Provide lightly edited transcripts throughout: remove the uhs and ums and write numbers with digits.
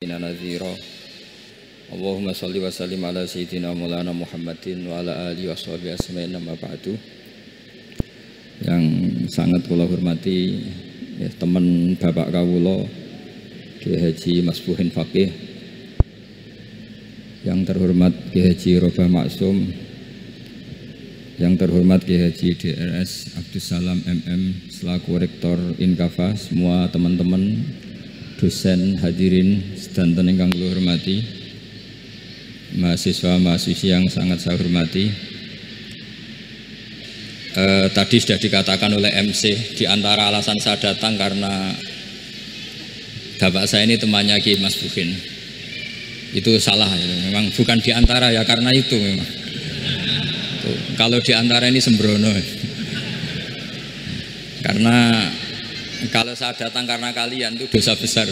Nadhira. Allahumma sholli wa sallim ala sayyidina maulana Muhammadin wa ala alihi wa sahbihi asma'in nama ba'du. Yang sangat kula hormati ya, teman Bapak kawula Ki Haji Masbuhin Faqih, yang terhormat Ki Haji Robah Maksum, yang terhormat Ki Haji DRS Abdus Salam MM selaku Rektor Inkafa, semua teman-teman dosen hadirin sedanten ingkang kula hormati, mahasiswa-mahasiswi yang sangat saya hormati. Tadi sudah dikatakan oleh MC, di antara alasan saya datang karena bapak saya ini temannya Ki Masbuhin. Itu salah, memang bukan di antara ya, karena itu memang. Tuh, kalau di antara ini sembrono. Karena kalau saya datang karena kalian itu dosa besar.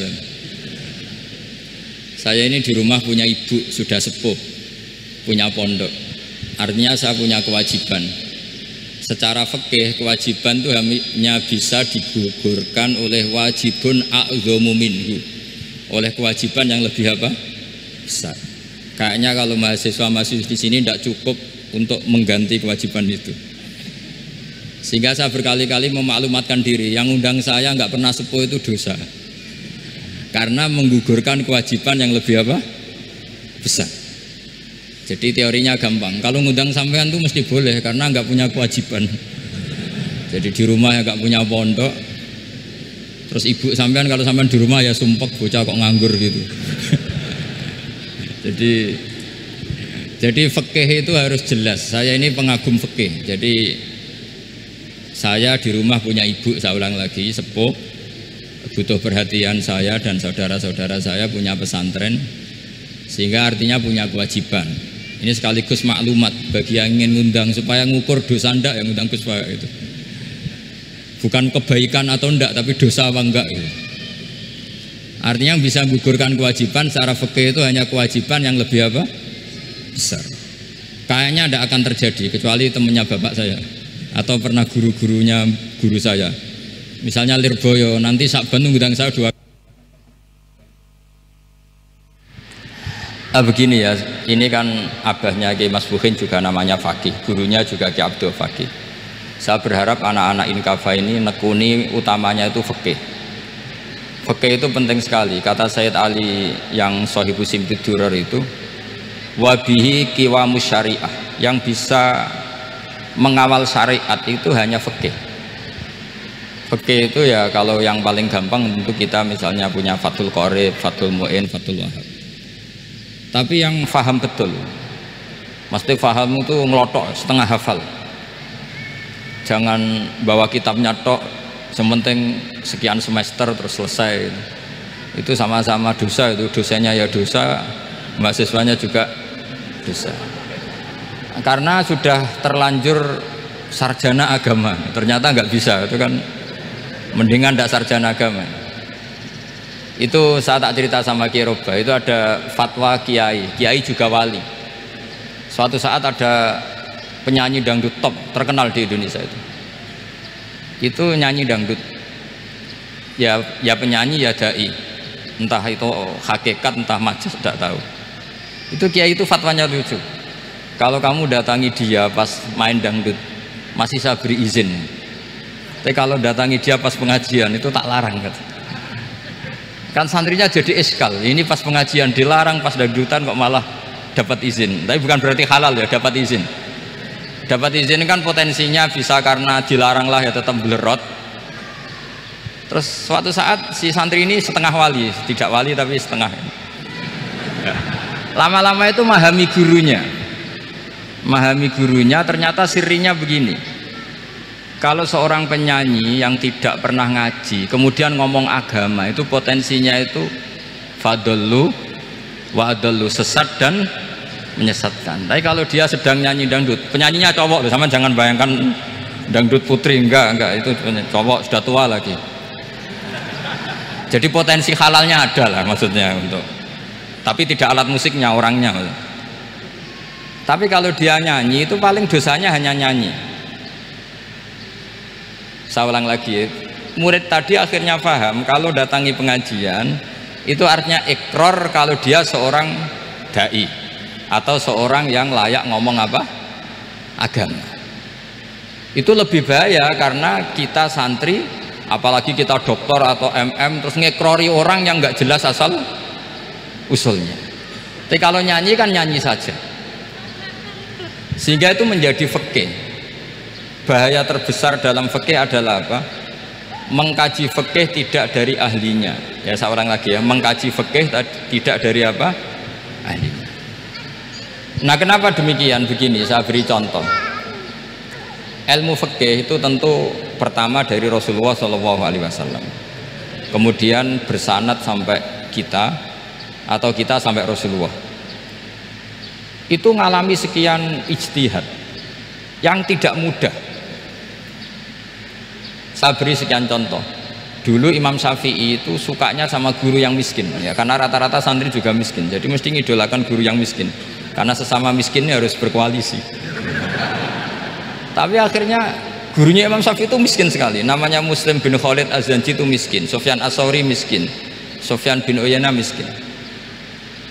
Saya ini di rumah punya ibu sudah sepuh, punya pondok. Artinya saya punya kewajiban. Secara fikih kewajiban itu hanya bisa digugurkan oleh wajibun a'dhamu minhu, oleh kewajiban yang lebih apa? Besar. Kayaknya kalau mahasiswa-mahasiswa di sini tidak cukup untuk mengganti kewajiban itu. Sehingga saya berkali-kali memaklumatkan diri, yang undang saya nggak pernah sepuh itu dosa, karena menggugurkan kewajiban yang lebih apa? Besar. Jadi teorinya gampang, kalau ngundang sampean tuh mesti boleh karena nggak punya kewajiban. Jadi di rumah ya nggak punya pondok, terus ibu sampean kalau sampean di rumah ya sumpek, bocah kok nganggur gitu. Jadi fikih itu harus jelas. Saya ini pengagum fikih, jadi saya di rumah punya ibu, saya ulang lagi, sepuh, butuh perhatian saya dan saudara-saudara saya, punya pesantren, sehingga artinya punya kewajiban. Ini sekaligus maklumat bagi yang ingin ngundang supaya ngukur dosa ndak yang ngundang Gus Pak itu. Bukan kebaikan atau ndak, tapi dosa apa enggak gitu. Artinya yang bisa menggugurkan kewajiban secara fikih itu hanya kewajiban yang lebih apa? Besar. Kayaknya ndak akan terjadi kecuali temannya bapak saya atau pernah guru-gurunya guru saya. Misalnya Lirboyo, nanti Sakban ngundang saya 2 kali. Begini ya, ini kan abahnya Ki Masbuhin juga namanya Faqih, gurunya juga Ki Abdul Faqih. Saya berharap anak-anak Inkafa ini nekuni utamanya itu fikih. Fikih itu penting sekali. Kata Sayyid Ali yang Shahibu Simtid Durar itu, wabihi qiwamus syariah, yang bisa mengawal syariat itu hanya fikih. Fikih itu ya kalau yang paling gampang tentu kita misalnya punya Fathul Qorib, Fathul Mu'in, Fathul Wahab. Tapi yang faham betul, mesti faham itu ngelotok setengah hafal. Jangan bawa kitabnya tok, sementing sekian semester terus selesai. Itu sama-sama dosa, itu dosanya ya dosa, mahasiswanya juga dosa. Karena sudah terlanjur sarjana agama, ternyata nggak bisa, itu kan mendingan tidak sarjana agama. Itu saya tak cerita sama Kiai Robah, itu ada fatwa kiai juga wali. Suatu saat ada penyanyi dangdut top terkenal di Indonesia itu nyanyi dangdut, ya penyanyi ya dai, entah itu hakikat entah majas tidak tahu. Itu kiai itu fatwanya lucu, kalau kamu datangi dia pas main dangdut masih saya beri izin, tapi kalau datangi dia pas pengajian itu tak larang kata. Kan santrinya jadi eskal, ini pas pengajian dilarang, pas dangdutan kok malah dapat izin. Tapi bukan berarti halal ya, dapat izin. Dapat izin kan potensinya bisa karena dilarang lah ya tetap belerot. Terus suatu saat si santri ini setengah wali, tidak wali tapi setengah. Lama-lama itu memahami gurunya, ternyata sirinya begini. Kalau seorang penyanyi yang tidak pernah ngaji kemudian ngomong agama, itu potensinya itu fadallu wa adallu, sesat dan menyesatkan. Tapi kalau dia sedang nyanyi dangdut, penyanyinya cowok loh, sama jangan bayangkan dangdut putri, enggak, itu cowok sudah tua lagi. Jadi potensi halalnya ada lah maksudnya untuk, tapi tidak alat musiknya, orangnya. Tapi kalau dia nyanyi itu paling dosanya hanya nyanyi. Saya ulang lagi, murid tadi akhirnya paham kalau datangi pengajian Itu artinya ikrar kalau dia seorang dai atau seorang yang layak ngomong apa? Agama. Itu lebih bahaya karena kita santri, apalagi kita doktor atau MM, terus ngekrori orang yang nggak jelas asal usulnya. Tapi kalau nyanyi kan nyanyi saja, sehingga itu menjadi fikih. Bahaya terbesar dalam fikih adalah apa? Mengkaji fikih tidak dari ahlinya. Ya, seorang lagi ya, mengkaji fikih tidak dari apa? Ahlinya. Nah, kenapa demikian? Begini, saya beri contoh. Ilmu fikih itu tentu pertama dari Rasulullah SAW, kemudian bersanad sampai kita atau kita sampai Rasulullah. Itu ngalami sekian ijtihad yang tidak mudah. Saya beri sekian contoh. Dulu Imam Syafi'i itu sukanya sama guru yang miskin, ya, karena rata-rata santri juga miskin, jadi mesti ngidolakan guru yang miskin, karena sesama miskinnya harus berkoalisi. Tapi akhirnya gurunya Imam Syafi'i itu miskin sekali, namanya Muslim bin Khalid Az-Zanji itu miskin, Sufyan As-Tsauri miskin, Sufyan bin Uyainah miskin.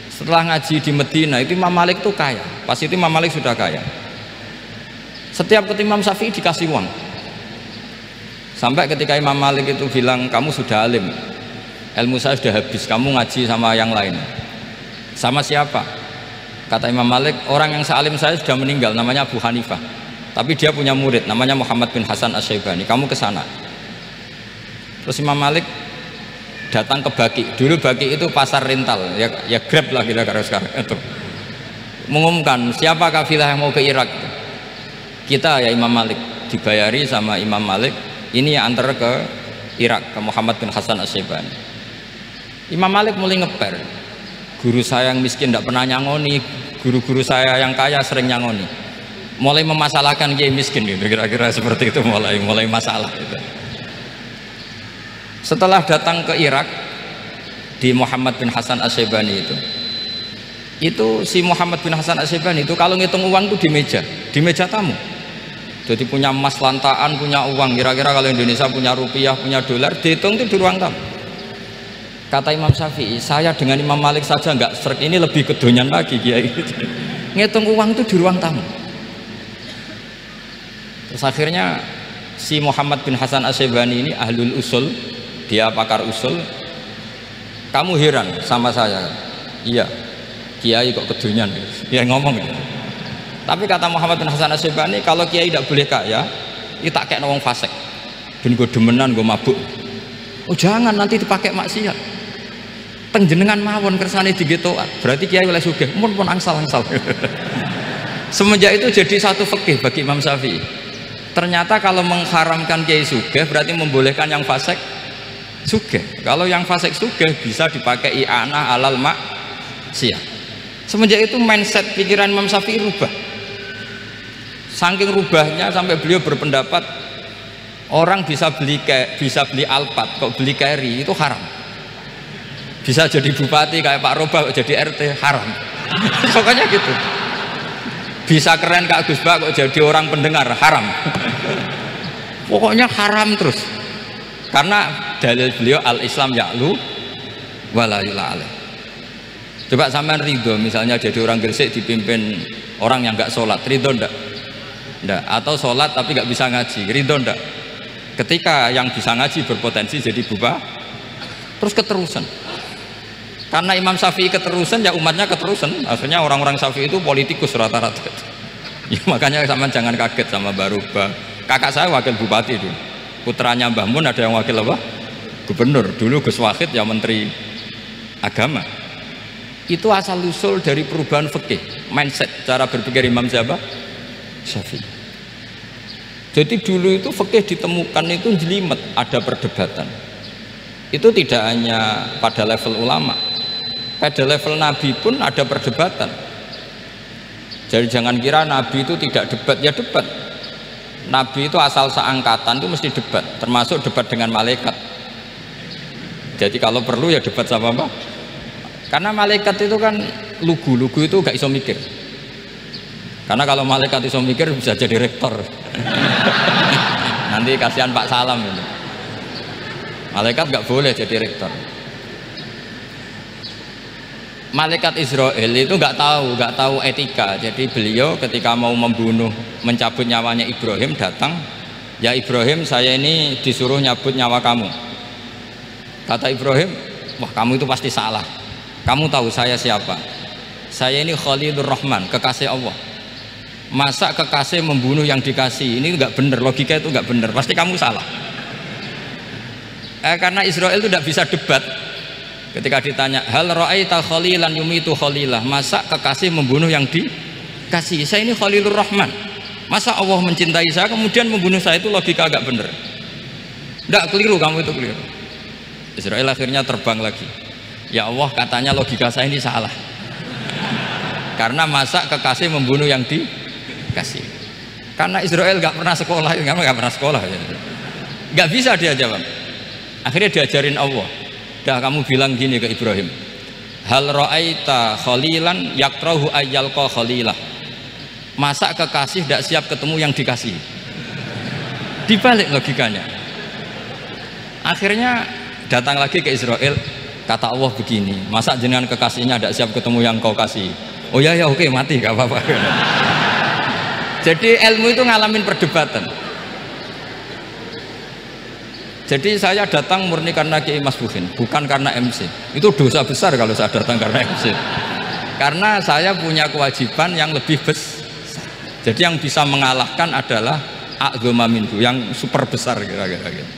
Setelah ngaji di Medina itu Imam Malik itu kaya, pas itu Imam Malik sudah kaya. Setiap ketemu Imam Syafi'i dikasih uang. Sampai ketika Imam Malik itu bilang, kamu sudah alim, ilmu saya sudah habis, kamu ngaji sama yang lain. Sama siapa? Kata Imam Malik, orang yang sealim saya sudah meninggal, namanya Abu Hanifah, tapi dia punya murid namanya Muhammad bin Hasan Asy-Syaibani, kamu ke sana. Terus Imam Malik datang ke Baki. Dulu Baki itu pasar rental, ya Grab lah kira-kira sekarang itu. Mengumumkan siapa kafilah yang mau ke Irak. Kita ya Imam Malik, dibayari sama Imam Malik, ini yang antar ke Irak, ke Muhammad bin Hasan Asy-Syaibani. Imam Malik mulai ngeper, guru saya yang miskin tidak pernah nyangoni, guru-guru saya yang kaya sering nyangoni. Mulai memasalahkan kiai miskin gitu, kira-kira seperti itu, mulai masalah gitu. Setelah datang ke Irak di Muhammad bin Hasan Asy-Syaibani itu si Muhammad bin Hasan Asy-Syaibani itu kalau ngitung uang itu di meja tamu. Jadi punya emas lantaan, punya uang, kira-kira kalau Indonesia punya rupiah, punya dolar, dihitung itu di ruang tamu. Kata Imam Syafi'i, saya dengan Imam Malik saja nggak serik, ini lebih kedonyan lagi kiai. Ngitung uang itu di ruang tamu. Terus akhirnya si Muhammad bin Hasan Asy-Syaibani ini ahlul usul, dia pakar usul. Kamu heran sama saya? Iya, kiai kok kedonyan, dia ngomong gitu. Tapi kata Muhammad bin Hasan Asy-Syaibani, kalau kiai tidak boleh kaya, itu tak kayak wong fasik, ben gue demenan, gue mabuk. Oh jangan, nanti dipakai maksiat. Tenjenengan mawon kersane digetokan, berarti kiai oleh sugih, pun angsal-angsal. Semenjak itu jadi satu fikih bagi Imam Syafi'i. Ternyata kalau mengharamkan kiai sugih berarti membolehkan yang fasik sugih. Kalau yang fasik sugih bisa dipakai i'anah alal maksiat. Semenjak itu mindset pikiran Imam Syafi'i rubah. Saking rubahnya sampai beliau berpendapat orang bisa beli Alphard, kok beli carry itu haram. Bisa jadi bupati kayak Pak Roba, kok jadi RT haram. Pokoknya gitu. Bisa keren Kak Gus Bak, kok jadi orang pendengar haram. Pokoknya haram terus. Karena dalil beliau al-Islam ya'lu wala yu'la alaih. Coba sampean ridho misalnya jadi orang Gresik dipimpin orang yang nggak sholat, ridho ndak? Ndak. Atau sholat tapi nggak bisa ngaji, ridho ndak? Ketika yang bisa ngaji berpotensi jadi bupati, terus keterusan. Karena Imam Syafi'i keterusan, ya umatnya keterusan. Akhirnya orang-orang Syafi'i itu politikus rata-rata. Ya, makanya sampean jangan kaget sama Baruba. Kakak saya wakil bupati dulu. Putranya Mbah Mun ada yang wakil apa? Gubernur. Dulu Gus Wahid ya menteri agama. Itu asal usul dari perubahan fikih, mindset, cara berpikir Imam siapa? Syafi'i. Jadi dulu itu fikih ditemukan itu jelimet, ada perdebatan. Itu tidak hanya pada level ulama, pada level Nabi pun ada perdebatan. Jadi jangan kira Nabi itu tidak debat, ya debat. Nabi itu asal seangkatan itu mesti debat, termasuk debat dengan malaikat. Jadi kalau perlu ya debat sama apa? Karena malaikat itu kan lugu itu gak iso mikir. Karena kalau malaikat iso mikir bisa jadi rektor. Nanti kasihan Pak Salam itu. Malaikat gak boleh jadi rektor. malaikat Israel itu nggak tahu etika. Jadi beliau ketika mau membunuh, mencabut nyawanya Ibrahim, datang, ya Ibrahim, saya ini disuruh nyabut nyawa kamu. Kata Ibrahim, wah kamu itu pasti salah. Kamu tahu saya siapa? Saya ini Khalilur Rahman, kekasih Allah. Masa kekasih membunuh yang dikasih? Ini nggak benar, logika itu nggak benar. Pasti kamu salah. Karena Israel itu tidak bisa debat. Ketika ditanya, hal ra'aita khalilan yumitu khalilah, masa kekasih membunuh yang dikasih? Saya ini Khalilur Rahman. Masa Allah mencintai saya kemudian membunuh saya? Itu logika agak benar. Tidak, keliru, kamu itu keliru. Israel akhirnya terbang lagi. Ya Allah, katanya logika saya ini salah. Karena masa kekasih membunuh yang dikasih? Karena Israel nggak pernah sekolah, nggak pernah sekolah, nggak bisa dia jawab. Akhirnya diajarin Allah. Dah kamu bilang gini ke Ibrahim, hal ra'aita khalilan yakrahu ayyalqa khalilah, masa kekasih tidak siap ketemu yang dikasih? Dibalik logikanya. Akhirnya datang lagi ke Israel, kata Allah begini, masa jenengan kekasihnya tidak siap ketemu yang kau kasih? Oh ya oke, mati, gak apa-apa. Jadi ilmu itu ngalamin perdebatan. Jadi saya datang murni karena Kiai Mas Buhin, bukan karena MC. Itu dosa besar kalau saya datang karena MC. Karena saya punya kewajiban yang lebih besar. Jadi yang bisa mengalahkan adalah a'dzama minhu, yang super besar kira-kira gitu.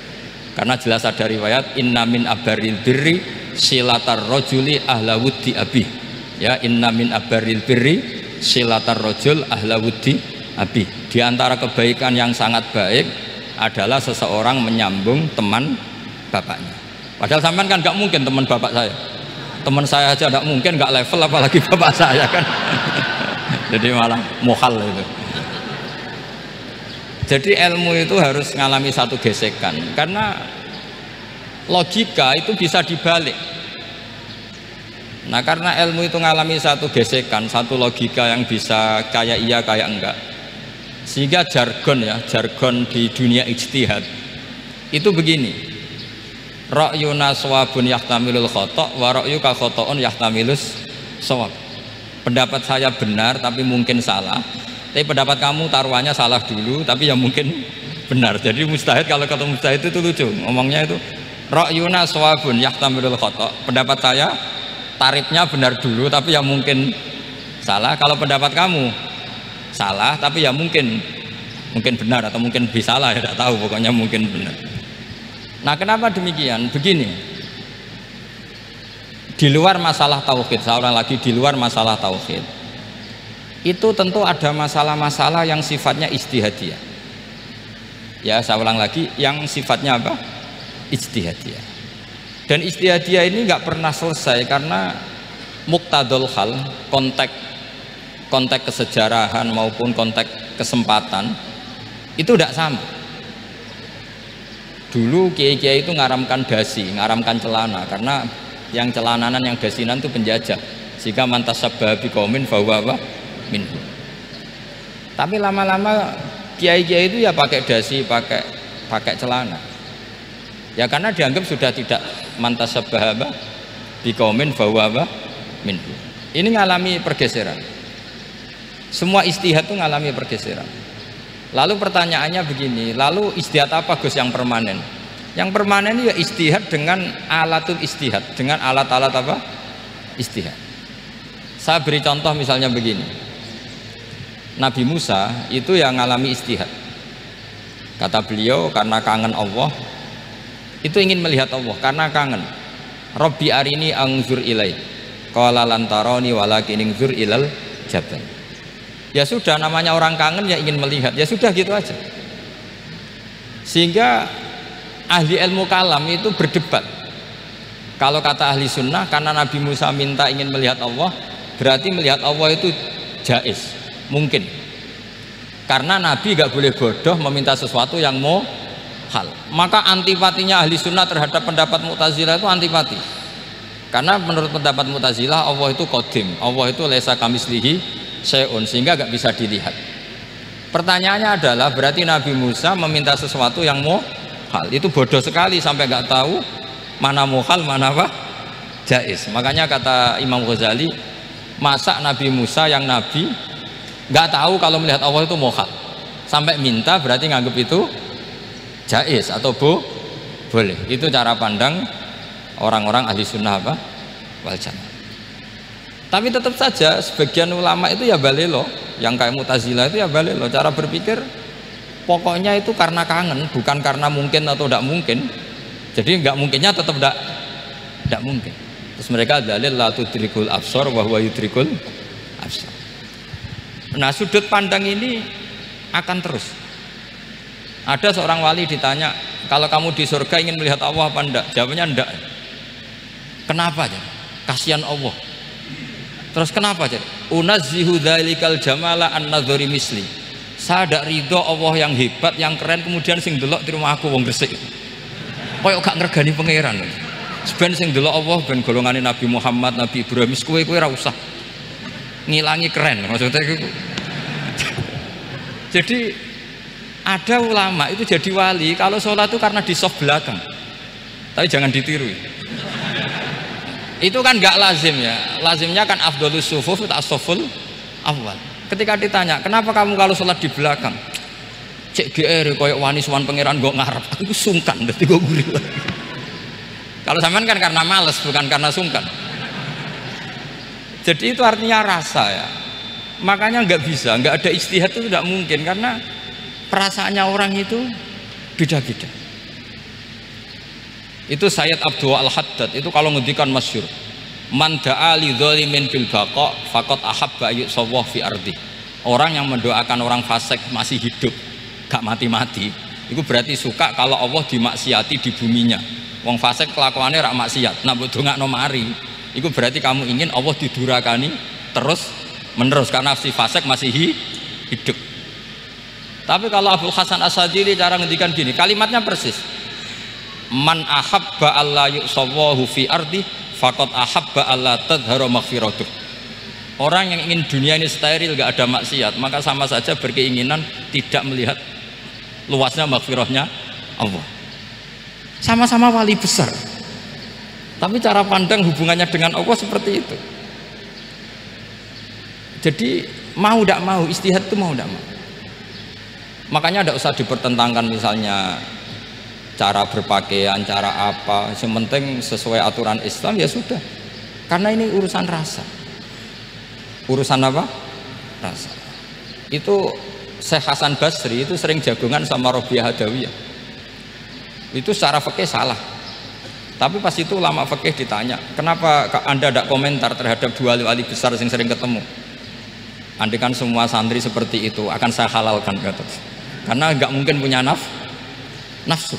Karena jelas ada riwayat inna min abaril birri silatar rajuli ahla wuddi abi. Ya, inna min abaril birri silatar rajul ahla wuddi abi. Di antara kebaikan yang sangat baik adalah seseorang menyambung teman bapaknya. Padahal sampean kan nggak mungkin teman bapak saya. Teman saya aja nggak mungkin, nggak level apalagi bapak saya kan. Jadi malah mohal itu. Jadi ilmu itu harus mengalami satu gesekan, karena logika itu bisa dibalik. Nah karena ilmu itu mengalami satu gesekan, satu logika yang bisa kayak iya kayak enggak, sehingga jargon di dunia ijtihad itu begini, ra'yuna shawabun yahtamilul khata' wa ra'yuka khata'un yahtamilus shawab. Pendapat saya benar tapi mungkin salah, tapi pendapat kamu taruhannya salah dulu tapi yang mungkin benar. Jadi mustahid, kalau kata mustahid itu lucu ngomongnya, itu ra'yuna shawabun yahtamilul khata', pendapat saya tarifnya benar dulu tapi yang mungkin salah. Kalau pendapat kamu salah tapi ya mungkin benar atau mungkin bisa salah, ya tidak tahu, pokoknya mungkin benar. Nah kenapa demikian? Begini, di luar masalah tauhid, seorang lagi di luar masalah tauhid itu tentu ada masalah-masalah yang sifatnya ijtihadiyah. Ya saya ulang lagi, yang sifatnya apa? Ijtihadiyah. Dan ijtihadiyah ini nggak pernah selesai karena muqtadul hal, konteks kesejarahan maupun konteks kesempatan itu tidak sama. Dulu kiai-kiai itu ngaramkan dasi, ngaramkan celana, karena yang celananan yang dasinan itu penjajah, sehingga mantas sababi kaumin bahwa minhu. Tapi lama-lama kiai-kiai itu ya pakai dasi, pakai celana, ya karena dianggap sudah tidak mantas sababi kaumin bahwa minhu. Ini mengalami pergeseran. Semua ijtihad itu mengalami pergeseran. Lalu pertanyaannya begini, lalu ijtihad apa Gus yang permanen? Yang permanen ya ijtihad dengan alatul ijtihad, dengan alat-alat apa? Ijtihad. Saya beri contoh misalnya begini. Nabi Musa itu yang mengalami ijtihad. Kata beliau karena kangen Allah, itu ingin melihat Allah karena kangen. Rabbi arini anzur ilai. Qala lan tarani walakin anzur ilal jabal. Ya sudah, namanya orang kangen ya ingin melihat, ya sudah gitu aja. Sehingga ahli ilmu kalam itu berdebat. Kalau kata ahli sunnah, karena Nabi Musa minta ingin melihat Allah, berarti melihat Allah itu jaiz, mungkin. Karena Nabi gak boleh bodoh meminta sesuatu yang mohal. Maka antipatinya ahli sunnah terhadap pendapat Mu'tazilah itu antipati. Karena menurut pendapat Mu'tazilah Allah itu qadim, Allah itu laisa kamislihi syai'un, sehingga gak bisa dilihat. Pertanyaannya adalah berarti Nabi Musa meminta sesuatu yang mohal, itu bodoh sekali sampai gak tahu mana mohal mana apa jais. Makanya kata Imam Ghazali, masa Nabi Musa yang nabi nggak tahu kalau melihat Allah itu mohal, sampai minta berarti nganggap itu jais atau boleh. Itu cara pandang orang-orang ahli sunnah apa wal jamaah. Tapi tetap saja sebagian ulama itu ya balelo, yang kayak Mu'tazilah itu ya balelo, cara berpikir pokoknya itu karena kangen, bukan karena mungkin atau tidak mungkin. Jadi nggak mungkinnya tetap tidak mungkin. Terus mereka dalil la tudrikul absar wa huwa yudrikul absar. Nah, sudut pandang ini akan terus. Ada seorang wali ditanya, kalau kamu di surga ingin melihat Allah apa enggak? Jawabnya enggak. Kenapa aja? Kasihan Allah. Terus kenapa aja? Unazzihu dzalikal jamala an nadzari misli. Saya tidak ridho Allah yang hebat, yang keren, kemudian sing delok di rumah aku wong gresik. Koyok gak ngergani pangeran. Sebenarnya sing delok Allah ben golongane Nabi Muhammad, Nabi Ibrahim, kowe ora usah ngilangi keren maksudnya itu. Jadi ada ulama itu jadi wali kalau sholat itu karena di soft belakang, tapi jangan ditiru. Itu kan gak lazim ya, lazimnya kan afdhalus sufuf as-saful awal. Ketika ditanya kenapa kamu kalau sholat di belakang, cek GR koyok wani suwan pangeran gue ngarep, aku sungkan dadi gue gurih lagi. Kalau sampean kan karena males, bukan karena sungkan. Jadi itu artinya rasa ya. Makanya nggak bisa, nggak ada ijtihad itu tidak mungkin karena perasaannya orang itu beda-beda. Itu Sayyid Abdul Al-Haddad itu kalau ngendikan masyhur, man da'a li dzalimin bil baqa faqad ahabba yusawwah fi ardi. Orang yang mendoakan orang fasik masih hidup, gak mati-mati, itu berarti suka kalau Allah dimaksiati di buminya. Wong fasik kelakuannya rak maksiat, nak mbok dongakno mari, itu berarti kamu ingin Allah didurakani terus menerus karena si fasik masih hidup. Tapi kalau Abdul Hasan As-Sadili cara ngendikan gini, kalimatnya persis. Man ahabba alla yusawwahu fi ardi faqad ahabba alla tadhharu maghfiratuh. Orang yang ingin dunia ini steril, gak ada maksiat, maka sama saja berkeinginan tidak melihat luasnya maghfirahnya Allah. Sama-sama wali besar, tapi cara pandang hubungannya dengan Allah seperti itu. Jadi mau tidak mau, ijtihad itu mau tidak mau. Makanya tidak usah dipertentangkan misalnya cara berpakaian, cara apa, yang penting sesuai aturan Islam ya sudah. Karena ini urusan rasa. Urusan apa? Rasa. Itu Syekh Hasan Basri itu sering jagungan sama Robiah Hadawiyah. Itu secara fikih salah. Tapi pas itu ulama fikih ditanya, kenapa Anda tidak komentar terhadap dua wali besar yang sering ketemu? Andai kan semua santri seperti itu akan saya halalkan, kata. Karena nggak mungkin punya nafsu.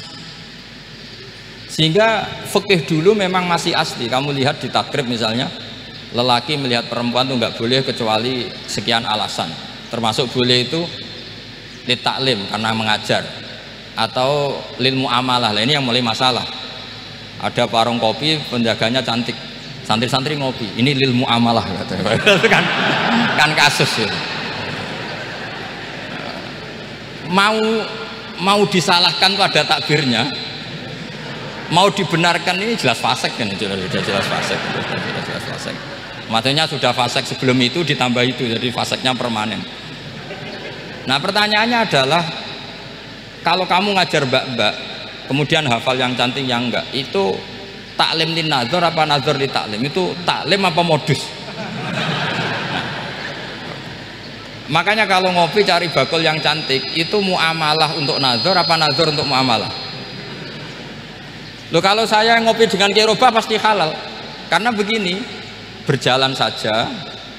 Sehingga fikih dulu memang masih asli. Kamu lihat di takrib misalnya, lelaki melihat perempuan itu nggak boleh kecuali sekian alasan. Termasuk boleh itu li taklim karena mengajar, atau lil muamalah. Lah ini yang mulai masalah. Ada warung kopi, penjaganya cantik, santri-santri ngopi, ini lil muamalah kan kasus ya. Mau disalahkan tuh ada takbirnya, mau dibenarkan ini jelas fasik kan, jelas fasik. Maksudnya sudah fasik sebelum itu ditambah itu, jadi fasiknya permanen. Nah pertanyaannya adalah, kalau kamu ngajar mbak-mbak kemudian hafal yang cantik yang enggak, itu taklim lin nazar apa nazar li taklim? Itu taklim apa modus? Makanya kalau ngopi cari bakul yang cantik, itu muamalah untuk nazar apa nazar untuk muamalah? Loh, kalau saya ngopi dengan kiroba pasti halal. Karena begini, berjalan saja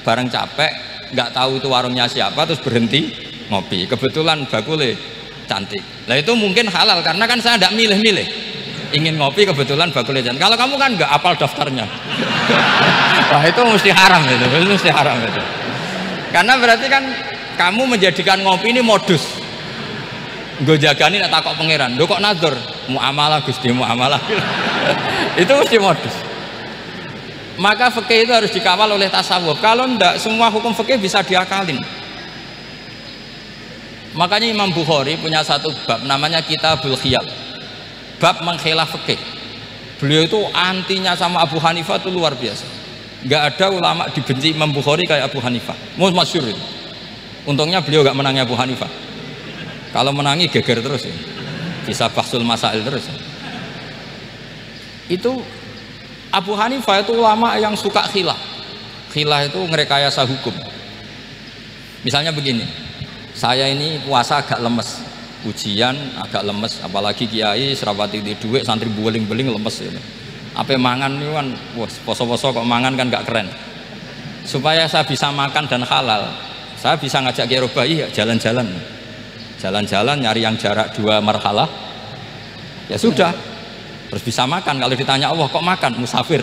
bareng capek, nggak tahu itu warungnya siapa, terus berhenti ngopi, kebetulan bakulnya cantik. Nah itu mungkin halal karena kan saya tidak milih-milih, ingin ngopi kebetulan bakulnya cantik. Kalau kamu kan nggak apal daftarnya, wah itu mesti haram itu mesti haram itu. Karena berarti kan kamu menjadikan ngopi ini modus. Gue jagani nak takok pangeran, lo kok nazar muamalah Gusti muamalah. Itu mesti modus. Maka fikih itu harus dikawal oleh tasawuf. Kalau ndak, semua hukum fikih bisa diakalin. Makanya Imam Bukhari punya satu bab namanya Kitabul Khiyal, bab mengkhilaf fikih. Beliau itu antinya sama Abu Hanifah itu luar biasa. Nggak ada ulama dibenci Imam Bukhari kayak Abu Hanifah. Masyhur itu. Untungnya beliau nggak menangi Abu Hanifah. Kalau menangi geger terus ya. Bisa bahsul masail terus ya. Itu Abu Hanifah itu ulama yang suka khilah. Khilah itu ngerekayasa hukum. Misalnya begini, saya ini puasa agak lemes, ujian agak lemes, apalagi kiai serapati di duit, santri beling-beling lemes gitu. Apa mangan ini kan, wah poso-poso kok mangan kan gak keren. Supaya saya bisa makan dan halal, saya bisa ngajak kiai Robai ya jalan-jalan, jalan-jalan nyari yang jarak 2 marhalah, ya sudah. Terus bisa makan. Kalau ditanya Allah kok makan, musafir.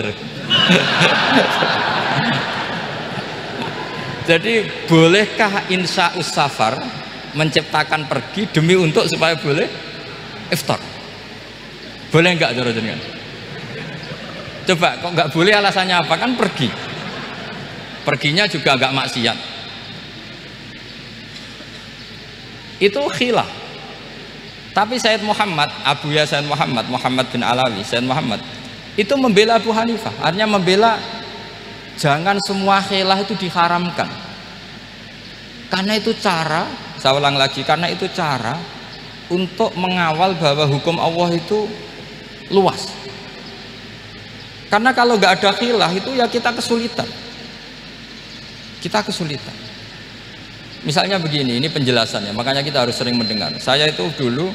Jadi bolehkah insya'us safar menciptakan pergi demi untuk supaya boleh iftar? Boleh enggak cara jenengan? Coba kok enggak boleh, alasannya apa? Kan pergi. Perginya juga enggak maksiat. Itu khilaf. Tapi Sayyid Muhammad, Abu Ya Sayyid Muhammad bin Alawi, Sayyid Muhammad itu membela Abu Hanifah, artinya membela jangan semua khilaf itu diharamkan. Karena itu cara, saya ulang lagi, karena itu cara untuk mengawal bahwa hukum Allah itu luas. Karena kalau nggak ada khilaf itu ya kita kesulitan. Kita kesulitan. Misalnya begini, ini penjelasannya, makanya kita harus sering mendengar. Saya itu dulu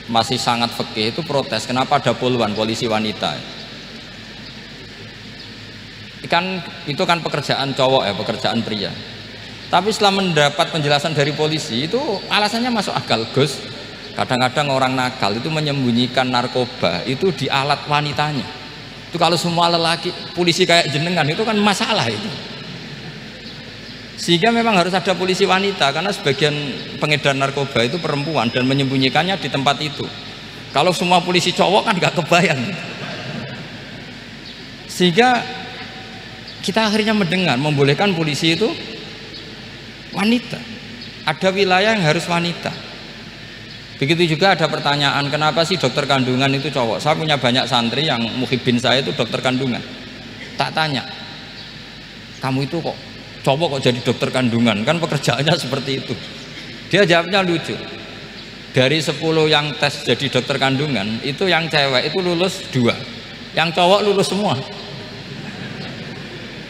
masih sangat fikih itu protes, kenapa ada poluan polisi wanita? Itu kan pekerjaan cowok ya, pekerjaan pria. Tapi setelah mendapat penjelasan dari polisi itu alasannya masuk akal, Gus. Kadang-kadang orang nakal itu menyembunyikan narkoba itu di alat wanitanya. Itu kalau semua lelaki polisi kayak jenengan itu kan masalah itu. Sehingga memang harus ada polisi wanita karena sebagian pengedar narkoba itu perempuan dan menyembunyikannya di tempat itu. Kalau semua polisi cowok kan nggak kebayang. Sehingga kita akhirnya mendengar membolehkan polisi itu wanita. Ada wilayah yang harus wanita. Begitu juga ada pertanyaan, kenapa sih dokter kandungan itu cowok? Saya punya banyak santri yang muhibin saya itu dokter kandungan. Tak tanya, kamu itu kok cowok kok jadi dokter kandungan, kan pekerjaannya seperti itu. Dia jawabnya lucu, dari 10 yang tes jadi dokter kandungan itu yang cewek itu lulus 2, yang cowok lulus semua.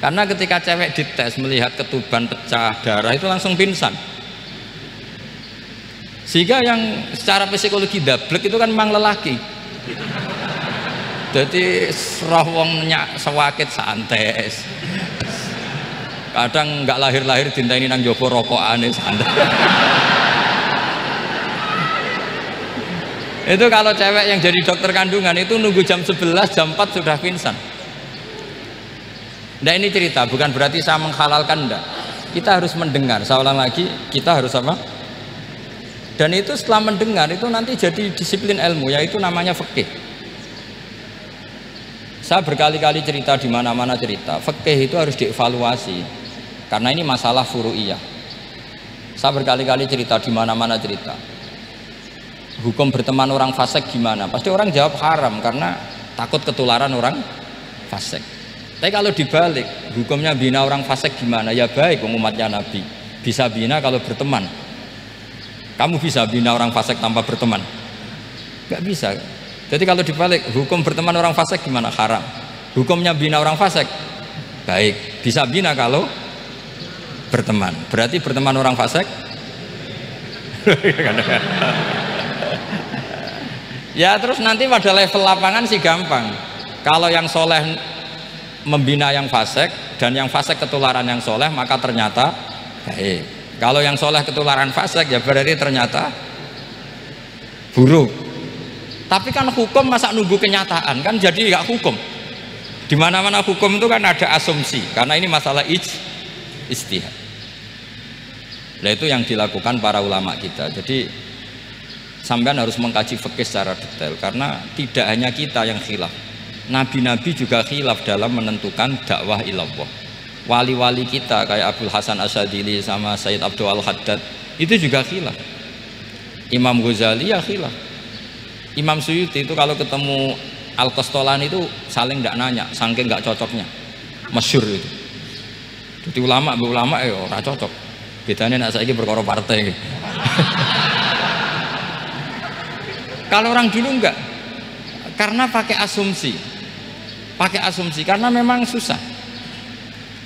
Karena ketika cewek dites melihat ketuban pecah darah itu langsung pingsan. Sehingga yang secara psikologi dablek itu kan memang lelaki. Jadi roh wong nyak sewakit santai. Kadang nggak lahir-lahir dinteni nang jopo rokokane santai. Itu kalau cewek yang jadi dokter kandungan itu nunggu jam 11, jam 4 sudah pingsan. Nah ini cerita, bukan berarti saya menghalalkan, enggak. Kita harus mendengar, saya ulang lagi, kita harus apa? Dan itu setelah mendengar itu nanti jadi disiplin ilmu, yaitu namanya fikih. Saya berkali-kali cerita di mana-mana cerita, fikih itu harus dievaluasi. Karena ini masalah furu'iyah. Saya berkali-kali cerita di mana-mana cerita. Hukum berteman orang fasik gimana? Pasti orang jawab haram karena takut ketularan orang fasik. Tapi kalau dibalik, hukumnya bina orang fasik gimana? Ya baik, umatnya Nabi bisa bina kalau berteman. Kamu bisa bina orang fasik tanpa berteman? Gak bisa. Jadi kalau dibalik, hukum berteman orang fasik gimana? Haram. Hukumnya bina orang fasik baik, bisa bina kalau berteman. Berarti berteman orang fasik ya terus nanti pada level lapangan sih gampang. Kalau yang soleh membina yang fasik dan yang fasik ketularan yang soleh, maka ternyata baik. Kalau yang soleh ketularan fasik ya berarti ternyata buruk. Tapi kan hukum masa nunggu kenyataan, kan jadi nggak hukum. Di mana-mana hukum itu kan ada asumsi, karena ini masalah ijtihad. Nah itu yang dilakukan para ulama kita. Jadi sampean harus mengkaji fikih secara detail, karena tidak hanya kita yang khilaf. Nabi-nabi juga khilaf dalam menentukan dakwah ilallah. Wali-wali kita kayak Abdul Hasan Asyadili sama Sayyid Abdul Al-Haddad itu juga khilaf. Imam Ghazali ya khilaf. Imam Suyuti itu kalau ketemu Al-Qastolani itu saling tidak nanya, saking nggak cocoknya, masyhur itu. Jadi ulama ya ora cocok. Bedanya nak saiki perkara partai. Kalau orang dulu enggak, karena pakai asumsi, karena memang susah.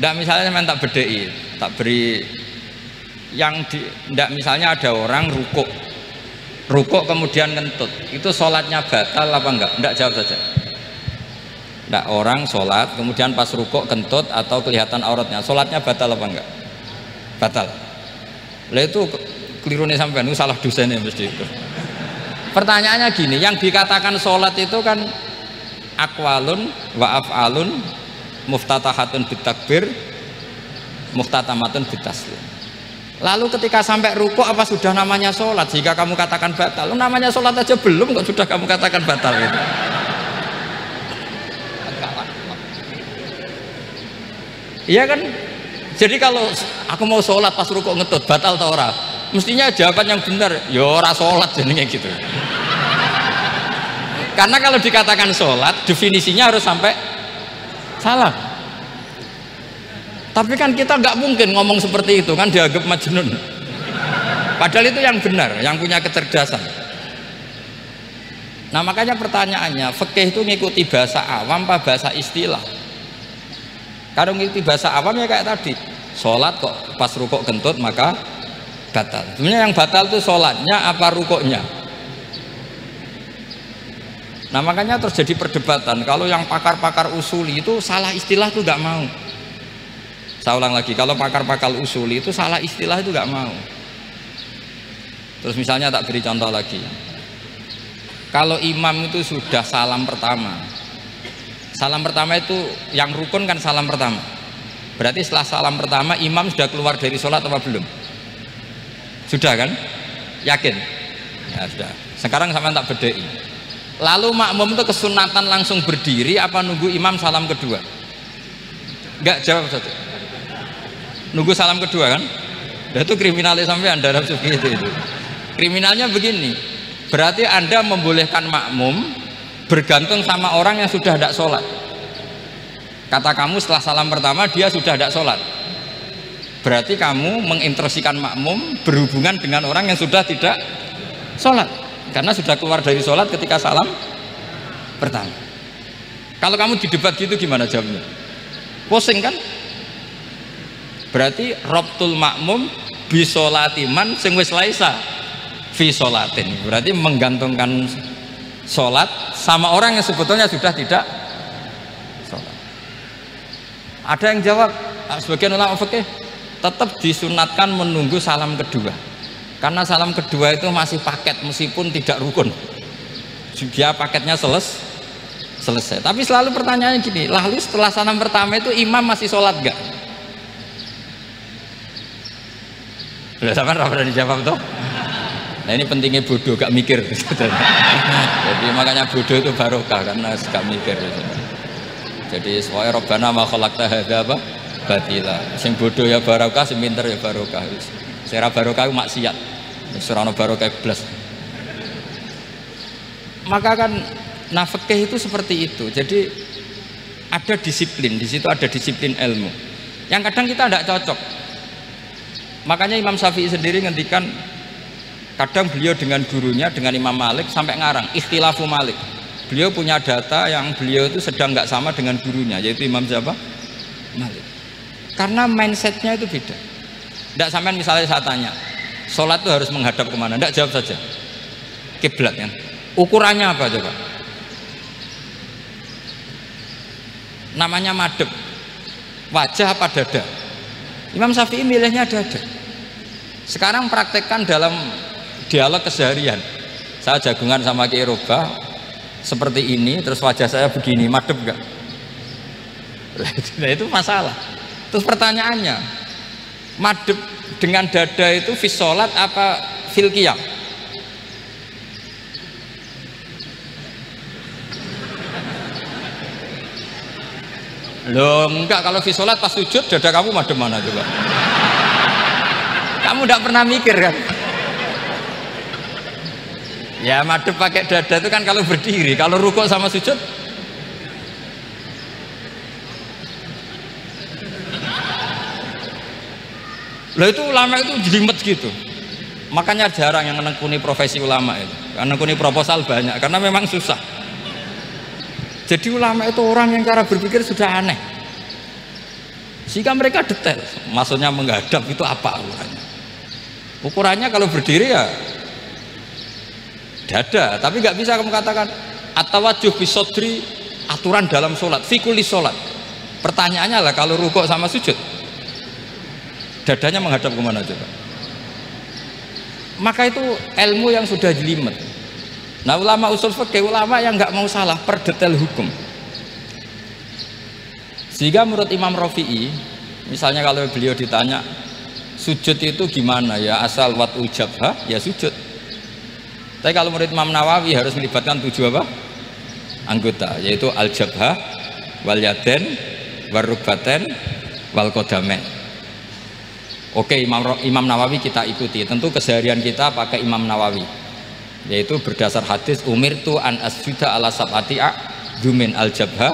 Ndak misalnya memang tak bedai, tak beri yang ndak misalnya ada orang rukuk kemudian ngentut, itu sholatnya batal apa enggak? Ndak, jawab saja. Ndak, orang sholat kemudian pas rukuk kentut atau kelihatan auratnya, sholatnya batal apa enggak? Batal. Lah itu keliru nih sampean, itu salah dosennya mesti itu. Pertanyaannya gini, yang dikatakan sholat itu kan aqwalun wa af'alun muftatahatun bitakbir muftatamatun bitaslim. Lalu ketika sampai rukuk apa sudah namanya sholat? Jika kamu katakan batal, namanya sholat aja belum kok sudah kamu katakan batal itu. Iya kan? Jadi kalau aku mau sholat pas rukuk ngetut batal atau ora? Mestinya jawaban yang benar, ya ora sholat jadinya gitu. Karena kalau dikatakan sholat, definisinya harus sampai salah. Tapi kan kita nggak mungkin ngomong seperti itu, kan dianggap majnun. Padahal itu yang benar, yang punya kecerdasan. Nah makanya pertanyaannya, fikih itu ngikuti bahasa awam apa bahasa istilah? Kalau ngikuti bahasa awam ya kayak tadi, sholat kok pas rukuk kentut maka batal. Sebenarnya yang batal itu sholatnya apa rukuknya? Nah makanya terjadi perdebatan. Kalau yang pakar-pakar usuli itu salah istilah itu nggak mau. Saya ulang lagi, kalau pakar-pakar usuli itu salah istilah itu nggak mau. Terus misalnya tak beri contoh lagi. Kalau imam itu sudah salam pertama itu yang rukun kan salam pertama. Berarti setelah salam pertama imam sudah keluar dari sholat apa belum? Sudah kan? Yakin? Ya sudah. Sekarang sama tak bedai. Lalu makmum itu kesunatan langsung berdiri apa nunggu imam salam kedua? Enggak, jawab satu. Nunggu salam kedua kan? Dan itu kriminalnya sampai Anda dalam sufi itu. Kriminalnya begini, berarti Anda membolehkan makmum bergantung sama orang yang sudah tidak sholat. Kata kamu setelah salam pertama dia sudah tidak sholat, berarti kamu menginstruksikan makmum berhubungan dengan orang yang sudah tidak sholat, karena sudah keluar dari sholat ketika salam pertama. Kalau kamu didebat gitu gimana jawabnya? Pusing kan? Berarti robtul makmum bisolatiman sing wis laisa fi sholatin, berarti menggantungkan sholat sama orang yang sebetulnya sudah tidak sholat. Ada yang jawab, sebagian ulama fikih tetap disunatkan menunggu salam kedua, karena salam kedua itu masih paket meskipun tidak rukun, dia paketnya selesai. Tapi selalu pertanyaannya gini, lalu setelah salam pertama itu imam masih sholat gak? Udah sampai pernah dijawab toh? Nah ini pentingnya bodoh, gak mikir. Jadi makanya bodoh itu barokah karena gak mikir. Jadi soalnya Rabbana ma khalaqta hadza apa? Batila. Sing bodoh ya barokah, sing pinter ya barokah. Sing ra barokah itu maksiat. Wis ora ono barokah blas. Maka kan fikih itu seperti itu. Jadi ada disiplin, di situ ada disiplin ilmu. Yang kadang kita tidak cocok. Makanya Imam Syafi'i sendiri ngendikan, kadang beliau dengan gurunya, dengan Imam Malik sampai ngarang ikhtilafu Malik. Beliau punya data yang beliau itu sedang nggak sama dengan gurunya, yaitu Imam siapa? Malik. Karena mindsetnya itu beda. Tidak sampai misalnya saya tanya, sholat itu harus menghadap kemana? Tidak, jawab saja. Kiblat kan? Ukurannya apa coba? Namanya madhep. Wajah apa dada? Imam Syafi'i milihnya dada. Sekarang praktekkan dalam dialog keseharian. Saya jagungan sama Ki Roba seperti ini, terus wajah saya begini, madhep gak? Nah itu masalah. Terus pertanyaannya, madhep dengan dada itu fis sholat apa fil qiyam? Loh enggak, kalau fis sholat pas sujud dada kamu madhep mana coba? Kamu enggak pernah mikir kan? Ya madhep pakai dada itu kan kalau berdiri, kalau rukuk sama sujud Lah itu ulama itu jelimet gitu. Makanya jarang yang menekuni profesi ulama itu. Menekuni proposal banyak karena memang susah. Jadi ulama itu orang yang cara berpikir sudah aneh. Sehingga mereka detail. Maksudnya menghadap itu apa ukurannya? Ukurannya kalau berdiri ya dada, tapi nggak bisa kamu katakan at-tawajjuh bisodri, aturan dalam sholat, fikuli sholat. Pertanyaannya lah kalau rukuk sama sujud, dadanya menghadap kemana coba? Maka itu ilmu yang sudah jelimet. Nah ulama usul fikih, ulama yang nggak mau salah per detail hukum. Sehingga menurut Imam Rafi'i, misalnya kalau beliau ditanya sujud itu gimana ya, asal wat'u jabhah ya sujud. Tapi kalau menurut Imam Nawawi harus melibatkan 7 apa? Anggota, yaitu al-jabhah, wal yaden, wal rukbaten, wal qadamen. Oke, Imam Nawawi kita ikuti. Tentu keseharian kita pakai Imam Nawawi, yaitu berdasar hadis umirtu an asjuda ala sab'ati a'dumin al-jabhah,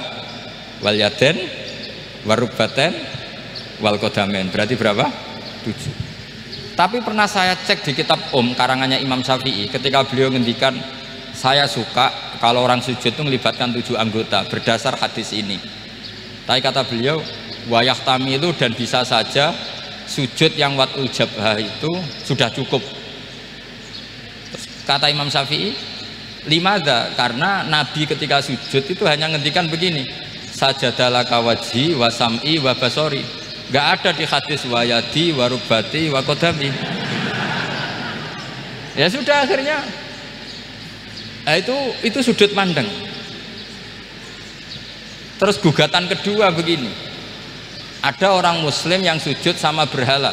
wal yaden, wal rukbaten, wal qadamen. Berarti berapa? 7. Tapi pernah saya cek di kitab karangannya Imam Syafi'i, ketika beliau ngendikan saya suka kalau orang sujud itu melibatkan 7 anggota berdasar hadis ini. Tapi kata beliau wayah tami itu dan bisa saja sujud yang wat'ul jabhah itu sudah cukup. Terus kata Imam Syafi'i, limadha, karena Nabi ketika sujud itu hanya ngendikan begini, sajadalaka wajhi wa sam'i wa basori. Nggak ada di hadis wayadi, warubati, wakodami. Ya sudah akhirnya, nah itu sudut pandang. Terus gugatan kedua begini, ada orang Muslim yang sujud sama berhala.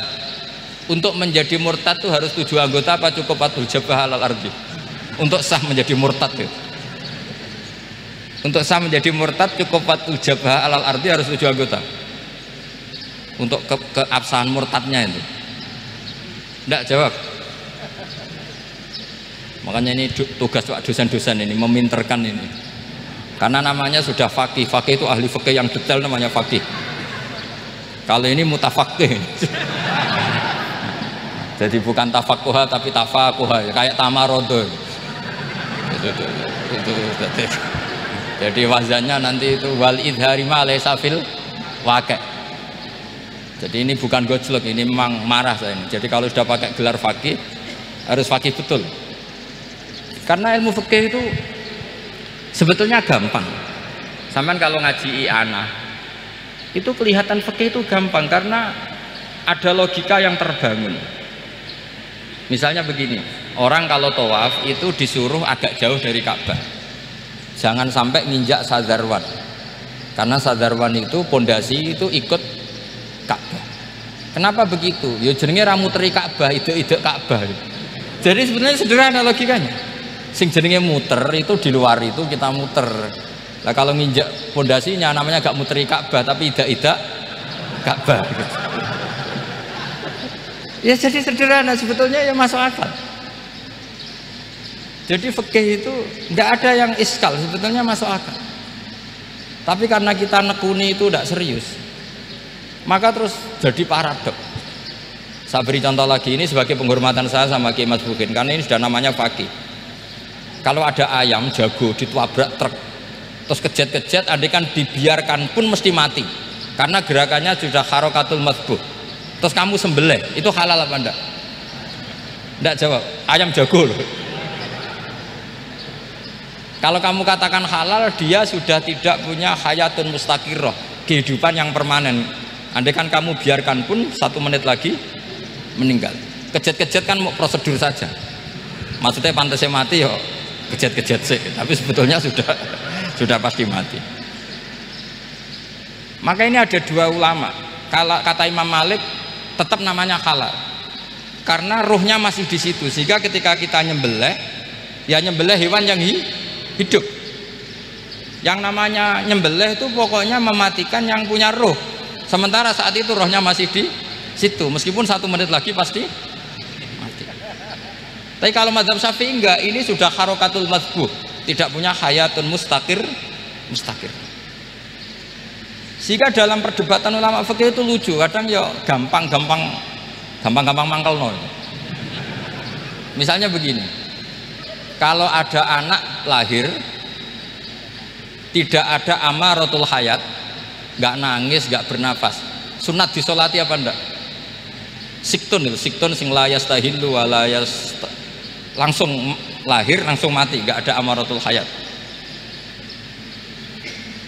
Untuk menjadi murtad itu harus 7 anggota apa cukup wat'ul jabhah alal ardi? Untuk sah menjadi murtad itu. Untuk sah menjadi murtad cukup wat'ul jabhah alal ardi harus 7 anggota. Untuk keabsahan murtadnya itu enggak jawab. Makanya ini tugas dosen-dosen ini meminterkan ini, karena namanya sudah faqih. Faqih itu ahli fikih yang detail, namanya faqih. Kalau ini mutafaqih. Jadi bukan tafakuha tapi tafakuha, kayak tamarodo. Jadi wazannya nanti itu wal idhari ma laysa fil waqi'. Jadi ini bukan gojlok, ini memang marah saya ini. Jadi kalau sudah pakai gelar fakih harus fakih betul. Karena ilmu fikih itu sebetulnya gampang. Sampai kalau ngaji i'anah itu kelihatan fikih itu gampang karena ada logika yang terbangun. Misalnya begini, orang kalau tawaf itu disuruh agak jauh dari Ka'bah. Jangan sampai nginjak sadarwan. Karena sadarwan itu pondasi itu ikut Ka'bah. Kenapa begitu? Ya jenenge ra muteri Ka'bah, ide-ide Ka'bah. Jadi sebenarnya sederhana logikanya. Sing jenenge muter itu di luar itu kita muter. Lah kalau nginjak pondasinya namanya gak muteri Ka'bah tapi ide-ide Ka'bah. Ya jadi sederhana sebetulnya, ya masuk akal. Jadi fikih itu enggak ada yang iskal, sebetulnya masuk akal. Tapi karena kita nekuni itu tidak serius, maka terus jadi paradok. Saya beri contoh lagi, ini sebagai penghormatan saya sama Kiai Mas Bukin, karena ini sudah namanya fakih. Kalau ada ayam jago ditabrak truk terus kejet-kejet, andaikan dibiarkan pun mesti mati karena gerakannya sudah harokatul madbuh. Terus kamu sembelih, itu halal apa enggak? Enggak jawab, ayam jago loh. Kalau kamu katakan halal, dia sudah tidak punya hayatun mustaqirroh, kehidupan yang permanen. Andaikan kamu biarkan pun 1 menit lagi meninggal. Kejet-kejet kan mau prosedur saja, maksudnya pantasnya mati yo kejet-kejet sih, tapi sebetulnya sudah pasti mati. Maka ini ada 2 ulama. Kalau kata Imam Malik tetap namanya halal karena ruhnya masih di situ, sehingga ketika kita nyembelih ya nyembelih hewan yang hidup. Yang namanya nyembelih itu pokoknya mematikan yang punya ruh, sementara saat itu rohnya masih di situ, meskipun 1 menit lagi pasti mati. Tapi kalau mazhab Syafi'i enggak, ini sudah harokatul madbuh, tidak punya hayatun mustaqir. Sehingga dalam perdebatan ulama fikih itu lucu, kadang ya gampang gampang-gampang mangkel no. Misalnya begini, kalau ada anak lahir tidak ada amaratul hayat, nggak nangis, nggak bernafas, sunat disolati apa enggak? Siktun itu, siktun sing layas tahillu walayas, langsung lahir langsung mati, nggak ada amaratul hayat.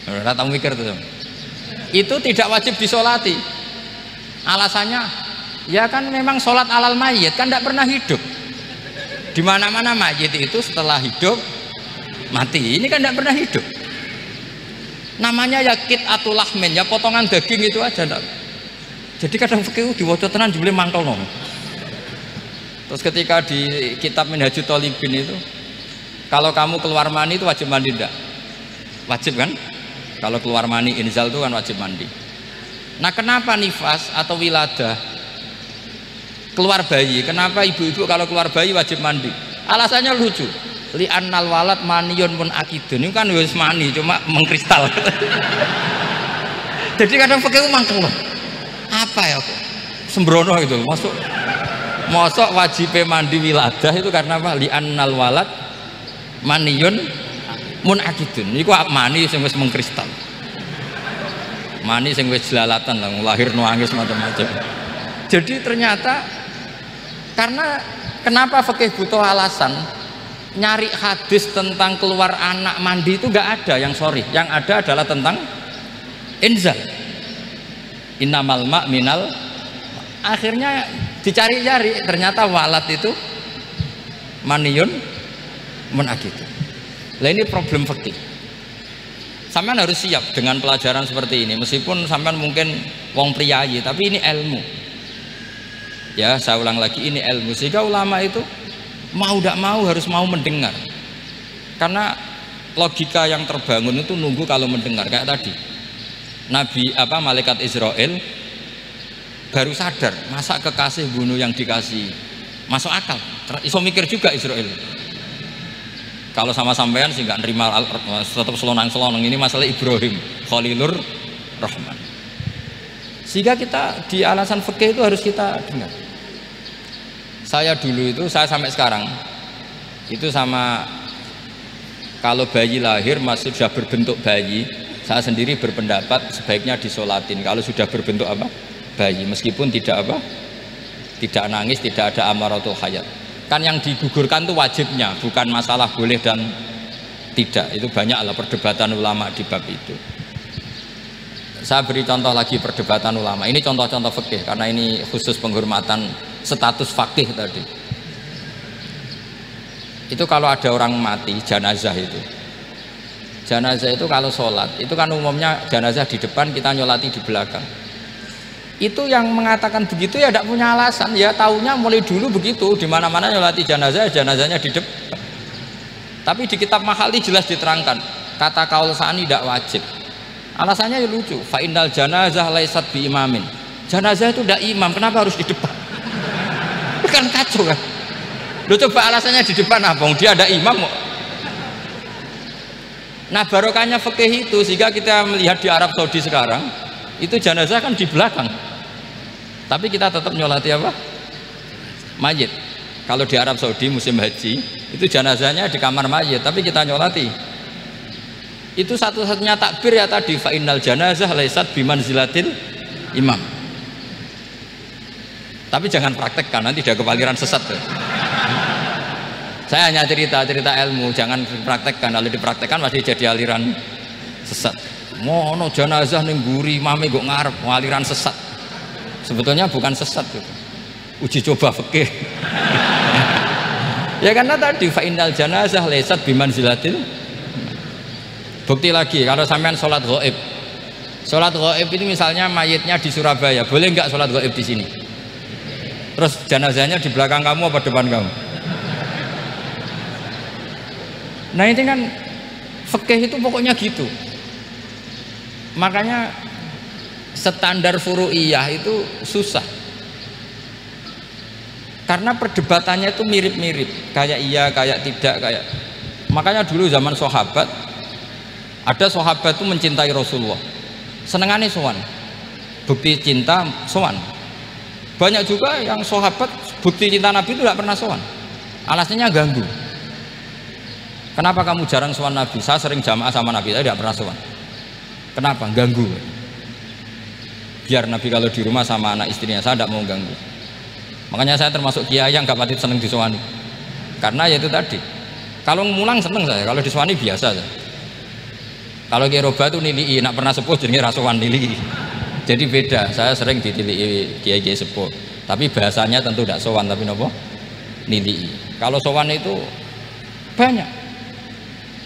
Rata mikir tuh, itu tidak wajib disolati. Alasannya, ya kan memang sholat alal mayit kan tidak pernah hidup. Di mana-mana mayit itu setelah hidup mati. Ini kan tidak pernah hidup. Namanya ya qit'atul lahmin, ya potongan daging itu aja. Enggak. Jadi kadang fikih diwaca tenan jebule mangkel no. Terus ketika di kitab Minhajut Thalibin itu, kalau kamu keluar mani itu wajib mandi enggak? Wajib kan? Kalau keluar mani inzal itu kan wajib mandi. Nah, kenapa nifas atau wiladah keluar bayi? Kenapa ibu-ibu kalau keluar bayi wajib mandi? Alasannya lucu. Li'annal walad maniyun mun akidun. Ini kan wis mani cuma mengkristal. Jadi kadang fikih mangkel loh. Apa ya kok sembrono gitu masuk wajib mandi wiladah itu karena apa? Li'annal walad maniyun mun akidun. Iku mani sing wis mengkristal, mani sing wis jelalatan lah, lahir nangis macam-macam. Jadi ternyata karena kenapa fikih butuh alasan nyari hadis tentang keluar anak mandi itu nggak ada yang sorry, yang ada adalah tentang inzal. Innamal ma' minal, akhirnya dicari-cari ternyata walad itu maniyun munakitu. Lah ini problem fikih. Sampean harus siap dengan pelajaran seperti ini, meskipun sampean mungkin wong priyayi, tapi ini ilmu. Ya, saya ulang lagi, ini ilmu. Sehingga ulama itu mau tidak mau harus mau mendengar. Karena logika yang terbangun itu nunggu kalau mendengar kayak tadi. Nabi malaikat Israel baru sadar, masa kekasih bunuh yang dikasih, masuk akal. Iso mikir juga Israel. Kalau sama sampean sih nggak nerima, tetap selonang-selonang. Ini masalah Ibrahim Khalilur Rahman. Sehingga kita di alasan fikih itu harus kita dengar. Saya dulu itu, saya sampai sekarang itu sama, kalau bayi lahir masih sudah berbentuk bayi, saya sendiri berpendapat sebaiknya disolatin kalau sudah berbentuk bayi, meskipun tidak tidak nangis, tidak ada amaratul hayat. Kan yang digugurkan itu wajibnya, bukan masalah boleh dan tidak. Itu banyaklah perdebatan ulama di bab itu. Saya beri contoh lagi perdebatan ulama. Ini contoh-contoh fikih karena ini khusus penghormatan status fakih tadi. Itu kalau ada orang mati jenazah itu. Jenazah itu kalau sholat, itu kan umumnya jenazah di depan, kita nyolati di belakang. Itu yang mengatakan begitu ya tidak punya alasan, ya taunya mulai dulu begitu, di mana-mana nyolati jenazah, jenazahnya di depan. Tapi di kitab Mahali jelas diterangkan, kata kaul sani tidak wajib. Alasannya ya lucu, fa innal janazah laisat bi imamin. Jenazah itu tidak imam, kenapa harus di depan? Kan kacau kan? Lu coba alasannya di depan apa? Dia ada imam kok. Nah barokahnya fikih itu, sehingga kita melihat di Arab Saudi sekarang itu jenazah kan di belakang, tapi kita tetap nyolati mayit. Kalau di Arab Saudi musim haji itu jenazahnya di kamar mayit, tapi kita nyolati. Itu satu-satunya takbir ya tadi, fa innal janazah laisat bimanzilatil imam. Tapi jangan praktekkan, nanti dia kepaliran sesat tuh. Saya hanya cerita ilmu, jangan dipraktekkan. Kalau dipraktekkan masih jadi aliran sesat. Mono jenazah ning mburi mame kok ngarep aliran sesat. Sebetulnya bukan sesat gitu. Uji coba fikih. Ya karena tadi fa innal janazah laisat bimanzilatil. Bukti lagi kalau sampean sholat ghaib. Sholat ghaib ini misalnya mayitnya di Surabaya, boleh nggak sholat ghaib di sini? Terus jenazahnya di belakang kamu apa depan kamu? Nah ini kan fikih itu pokoknya gitu. Makanya standar furu'iyah itu susah. Karena perdebatannya itu mirip-mirip, kayak iya, kayak tidak, kayak. Makanya dulu zaman sahabat, ada sahabat itu mencintai Rasulullah. Senengannya sowan. Bukti cinta sowan. Banyak juga yang sahabat bukti cinta Nabi itu tidak pernah sowan. Alasannya ganggu. Kenapa kamu jarang sowan Nabi? Saya sering jamaah sama Nabi, saya tidak pernah sowan. Kenapa? Ganggu. Biar Nabi kalau di rumah sama anak istrinya, saya tidak mau ganggu. Makanya saya termasuk kiai yang gak pati seneng disowani. Karena ya itu tadi. Kalau mulang seneng saya, kalau disowani biasa saya. Kalau kiai roba itu nilai, nak pernah sepuh jadi rasuan nilai. Jadi beda. Saya sering ditilii kiai-kiai sepuh. Tapi bahasanya tentu tidak sowan, tapi nopo nilai. Kalau sowan itu banyak.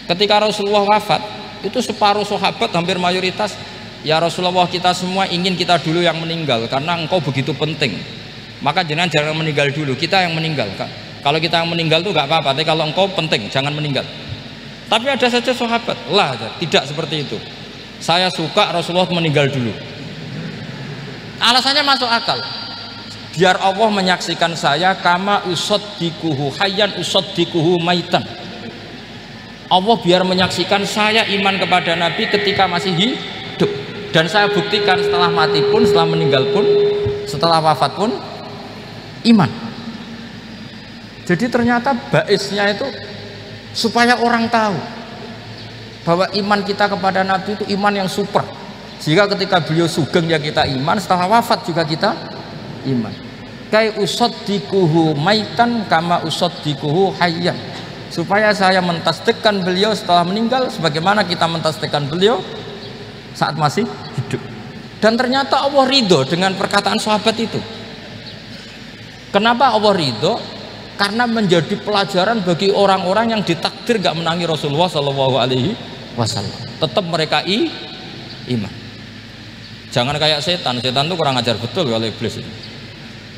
Ketika Rasulullah wafat, itu separuh sahabat hampir mayoritas, ya Rasulullah, kita semua ingin kita dulu yang meninggal karena engkau begitu penting. Maka jangan meninggal dulu, kita yang meninggal. Kalau kita yang meninggal itu nggak apa-apa, tapi kalau engkau penting jangan meninggal. Tapi ada saja sahabat, lah tidak seperti itu. Saya suka Rasulullah meninggal dulu. Alasannya masuk akal. Biar Allah menyaksikan saya kama usaddikuhu hayyan usaddikuhu maitan. Allah biar menyaksikan saya iman kepada Nabi ketika masih hidup, dan saya buktikan setelah mati pun, setelah meninggal pun, setelah wafat pun iman. Jadi ternyata baisnya itu supaya orang tahu bahwa iman kita kepada Nabi itu iman yang super, sehingga ketika beliau sugeng ya kita iman, setelah wafat juga kita iman. Kai usaddikuhu maitan kama usaddikuhu hayyan, supaya saya mentasdikkan beliau setelah meninggal sebagaimana kita mentasdikkan beliau saat masih hidup. Dan ternyata Allah ridho dengan perkataan sahabat itu. Kenapa Allah ridho? Karena menjadi pelajaran bagi orang-orang yang ditakdir gak menangi Rasulullah SAW. Tetap mereka iman. Jangan kayak setan. Setan itu kurang ajar betul kalau iblis itu.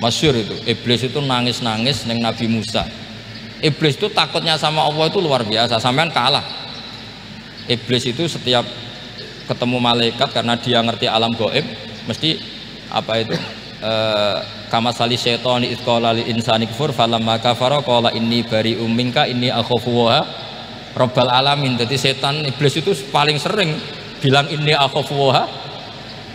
Masyhur itu, iblis itu nangis-nangis neng Nabi Musa. Iblis itu takutnya sama Allah itu luar biasa, sampean kalah. Iblis itu setiap ketemu malaikat, karena dia ngerti alam gaib, mesti apa itu kama sali syaitani id qala lil insani kfur falamma kafara qala inni bari'um minka inni akhafu wa rabbal alamin. Jadi setan iblis itu paling sering bilang inni akhafu wa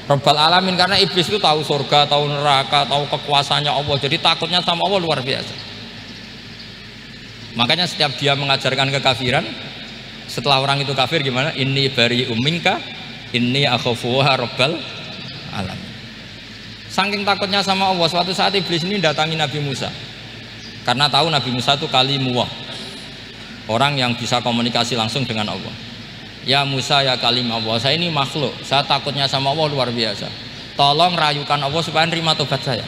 rabbal alamin, karena iblis itu tahu surga, tahu neraka, tahu kekuasaannya Allah, jadi takutnya sama Allah luar biasa. Makanya setiap dia mengajarkan kekafiran, setelah orang itu kafir gimana? Inni bari'um minka inni akhafu wa rabbal alamin. Saking takutnya sama Allah, suatu saat iblis ini datangi Nabi Musa karena tahu Nabi Musa itu kalimullah, orang yang bisa komunikasi langsung dengan Allah. Ya Musa ya kalim Allah, saya ini makhluk, saya takutnya sama Allah luar biasa, tolong rayukan Allah supaya nerima tobat saya.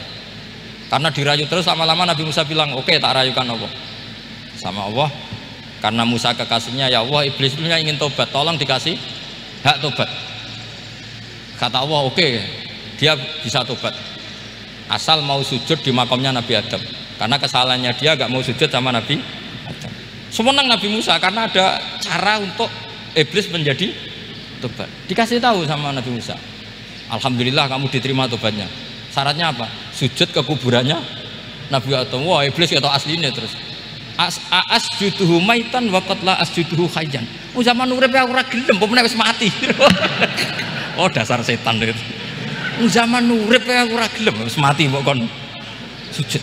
Karena dirayu terus, lama-lama Nabi Musa bilang oke, tak rayukan Allah sama Allah. Karena Musa kekasihnya, ya Allah, iblis itu ingin tobat, tolong dikasih hak tobat. Kata Allah oke, dia bisa tobat asal mau sujud di makamnya Nabi Adam, karena kesalahannya dia gak mau sujud sama Nabi Adam. Semenang Nabi Musa karena ada cara untuk iblis menjadi tobat. Dikasih tahu sama Nabi Musa, alhamdulillah kamu diterima tobatnya. Syaratnya apa? Sujud ke kuburannya Nabi Adam. Wah, iblis atau aslinya terus asjuduhu maitan wa qad la asjuduhu hayyan. Oh, zaman urip aku ora gelem, apa meneh wis mati. Oh, dasar setan itu. Zaman urip aku ora gelem, wis mati kok kon sujud.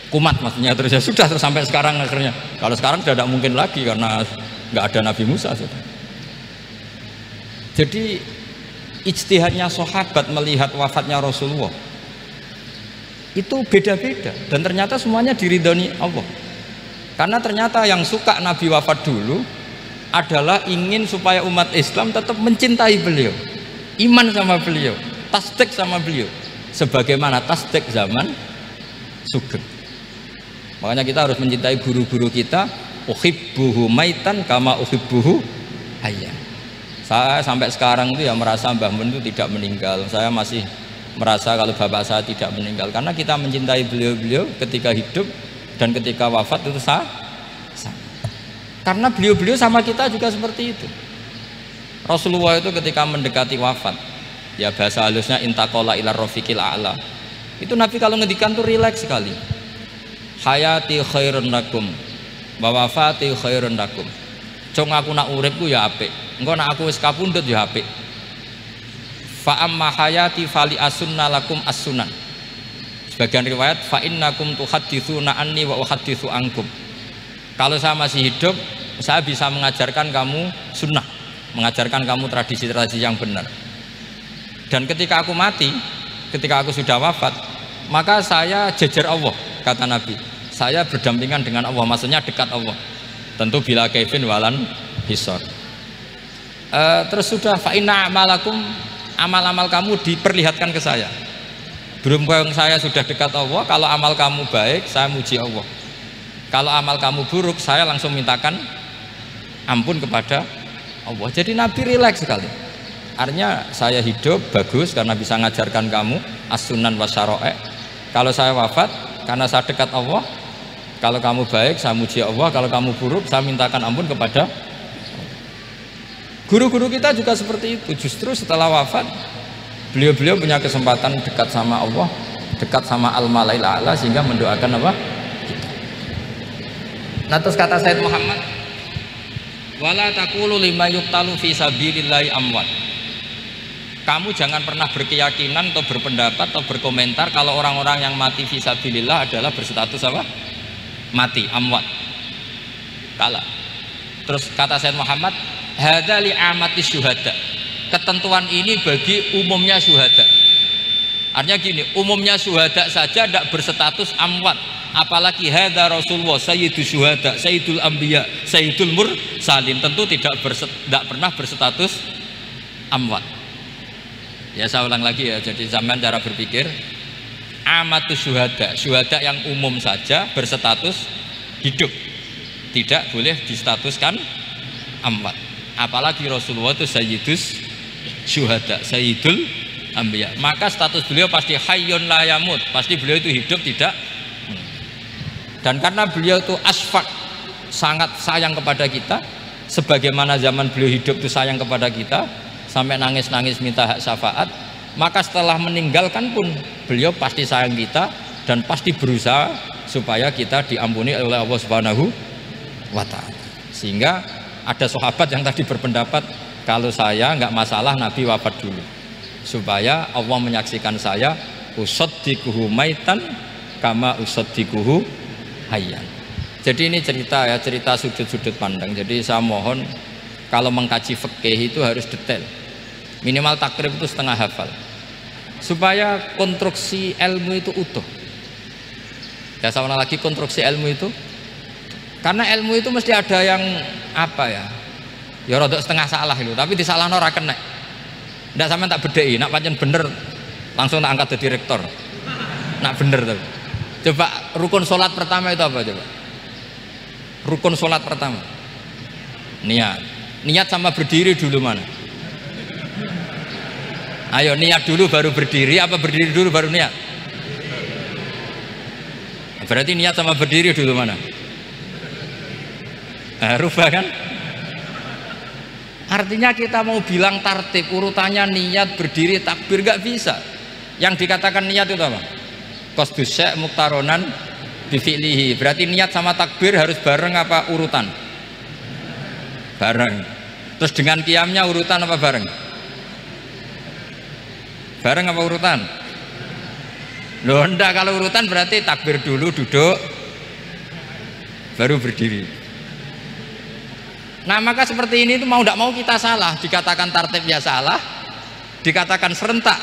Kumat maksudnya, terus ya sudah, terus sampai sekarang akhirnya. Kalau sekarang sudah tidak mungkin lagi karena nggak ada Nabi Musa sudah. Jadi ijtihadnya sahabat melihat wafatnya Rasulullah itu beda-beda, dan ternyata semuanya diridhoni Allah. Karena ternyata yang suka Nabi wafat dulu adalah ingin supaya umat Islam tetap mencintai beliau, iman sama beliau, tasdik sama beliau, sebagaimana tasdik zaman sugeng. Makanya kita harus mencintai guru-guru kita. Uhibbuhu maitan kama uhibbuhu hayyan. Saya sampai sekarang itu ya merasa Mbah Mun itu tidak meninggal. Saya masih merasa kalau bapak saya tidak meninggal, karena kita mencintai beliau-beliau ketika hidup dan ketika wafat itu sama. Karena beliau-beliau sama kita juga seperti itu. Rasulullah itu ketika mendekati wafat, ya bahasa halusnya intaqala ila rafiqil a'la. Itu Nabi kalau ngedikan tuh rileks sekali. Hayati khairun lakum wa wafati khairun lakum. Cung aku nak urip ku ya apik, engko nak aku wis kapundhut ya apik. fa amma hayati fali asunna lakum as-sunan. Sebagian riwayat fa innakum tuhadditsuna anni wa uhadditsu ankum. Kalau saya masih hidup, saya bisa mengajarkan kamu sunnah, mengajarkan kamu tradisi-tradisi yang benar. Dan ketika aku mati, ketika aku sudah wafat, maka saya jejer Allah, kata Nabi. Saya berdampingan dengan Allah, maksudnya dekat Allah. Tentu bila kaifin walan hisor. Terus sudah fa inna amalakum, amal-amal kamu diperlihatkan ke saya. Berhubung saya sudah dekat Allah, kalau amal kamu baik, saya muji Allah. Kalau amal kamu buruk, saya langsung mintakan ampun kepada Allah. Jadi Nabi rileks sekali. Artinya saya hidup bagus karena bisa ngajarkan kamu as-sunan wasyara'i. Kalau saya wafat karena saya dekat Allah. Kalau kamu baik saya muji Allah, kalau kamu buruk saya mintakan ampun kepada. Guru-guru kita juga seperti itu. Justru setelah wafat beliau-beliau punya kesempatan dekat sama Allah, dekat sama al-malail a'la, sehingga mendoakan apa? Kita. Nah, terus kata Sayyid Muhammad, wala taqulu lima yuqtalu fi sabilillahi amwat. Kamu jangan pernah berkeyakinan atau berpendapat atau berkomentar kalau orang-orang yang mati fisabilillah adalah berstatus apa? Mati, amwat. Kalah. Terus kata Sayyid Muhammad, hadza li amati syuhada. Ketentuan ini bagi umumnya syuhada. Artinya gini, umumnya syuhada saja tidak berstatus amwat. Apalagi hadza Rasulullah sayyidus syuhada, sayyidul anbiya, sayyidul mursalin, tentu tidak pernah berstatus amwat. Ya saya ulang lagi ya, jadi zaman cara berpikir amatus syuhada, syuhada yang umum saja berstatus hidup, tidak boleh distatuskan amwat. Apalagi Rasulullah itu sayyidus syuhada, sayyidul anbiya, maka status beliau pasti hayyun la yamut, pasti beliau itu hidup tidak. Dan karena beliau itu asfaq, sangat sayang kepada kita, sebagaimana zaman beliau hidup itu sayang kepada kita sampai nangis-nangis minta hak syafaat, maka setelah meninggalkan pun beliau pasti sayang kita dan pasti berusaha supaya kita diampuni oleh Allah Subhanahu wa ta'ala. Sehingga ada sahabat yang tadi berpendapat kalau saya nggak masalah Nabi wafat dulu, supaya Allah menyaksikan saya usaddiquhu maitan kama usaddiquhu hayyan. Jadi ini cerita ya, cerita sudut-sudut pandang. Jadi saya mohon kalau mengkaji fikih itu harus detail, minimal takrib itu setengah hafal, supaya konstruksi ilmu itu utuh. Ya sama lagi konstruksi ilmu itu, karena ilmu itu mesti ada yang apa ya, ya rodok setengah salah itu, tapi disalahno ora kena. Ndak sampean tak bedheki, nak pancen bener langsung tak angkat jadi rektor. Nak bener tuh. Coba rukun sholat pertama itu apa coba? Rukun sholat pertama niat. Niat sama berdiri dulu mana? Ayo niat dulu baru berdiri, apa berdiri dulu baru niat? Berarti niat sama berdiri dulu mana? Rubah kan? Artinya kita mau bilang tartib urutannya niat, berdiri, takbir, gak bisa. Yang dikatakan niat itu apa? Qasdus syai' muqtaronan bifi'lihi. Berarti niat sama takbir harus bareng apa urutan? Bareng. Terus dengan qiyamnya urutan apa bareng? Bareng apa urutan? Loh enggak, kalau urutan berarti takbir dulu, duduk, baru berdiri. Nah maka seperti ini itu mau tidak mau kita salah, dikatakan tartib ya salah, dikatakan serentak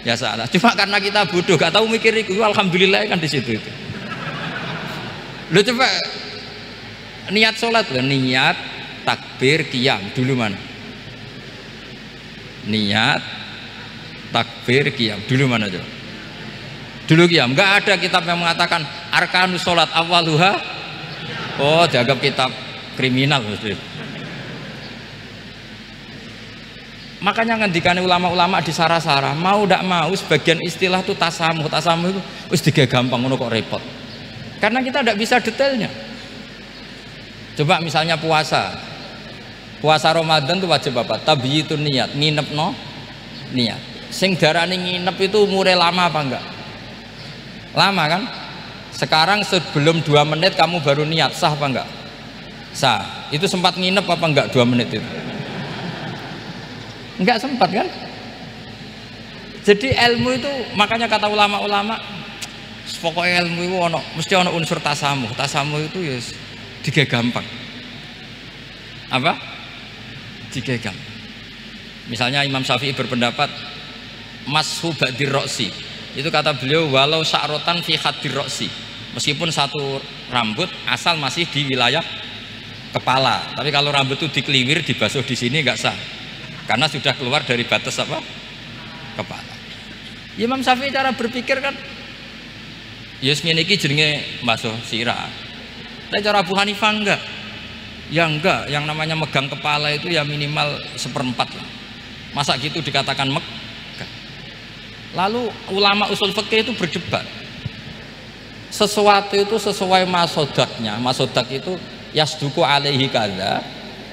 ya salah. Cuma karena kita bodoh, gak tahu mikir itu, alhamdulillah kan di situ itu. Lo coba niat sholat, niat takbir qiyam dulu mana? Niat takbir qiyam dulu mana coba? Dulu qiyam. Nggak ada kitab yang mengatakan arkanus sholat awaluha. Oh dianggap kitab kriminal mesti. Makanya ngendikane ulama-ulama di sarah-sarah, mau tidak mau sebagian istilah itu tasamuh itu wis digawe gampang ngono kok repot. Karena kita tidak bisa detailnya. Coba misalnya puasa Ramadan itu wajib apa? Tabyitun niat, nginep no niat. Sing darani nginep itu umurnya lama apa enggak? Lama kan? Sekarang sebelum 2 menit kamu baru niat, sah apa enggak? Sah. Itu sempat nginep apa enggak 2 menit itu? Enggak sempat kan. Jadi ilmu itu, makanya kata ulama-ulama, pokoknya ilmu itu mesti ono unsur tasamuh. Tasamuh itu ya tiga gampang. Apa? Tiga gampang. Misalnya Imam Syafi'i berpendapat mashu ba'dir roksi, itu kata beliau walau sa'rotan fi hadir roksi, meskipun satu rambut asal masih di wilayah kepala, tapi kalau rambut itu dikeliwir dibasuh di sini nggak sah karena sudah keluar dari batas apa? Kepala. Imam Syafi'i cara berpikir kan ya ngene iki jenenge basuh sirah. Tapi cara Abu Hanifah enggak. Ya enggak, yang namanya megang kepala itu ya minimal 1/4 lah. Masa gitu dikatakan megah? Lalu ulama usul fikih itu berdebat. Sesuatu itu sesuai masodaknya. Masodak itu yasduku alaihi kadza,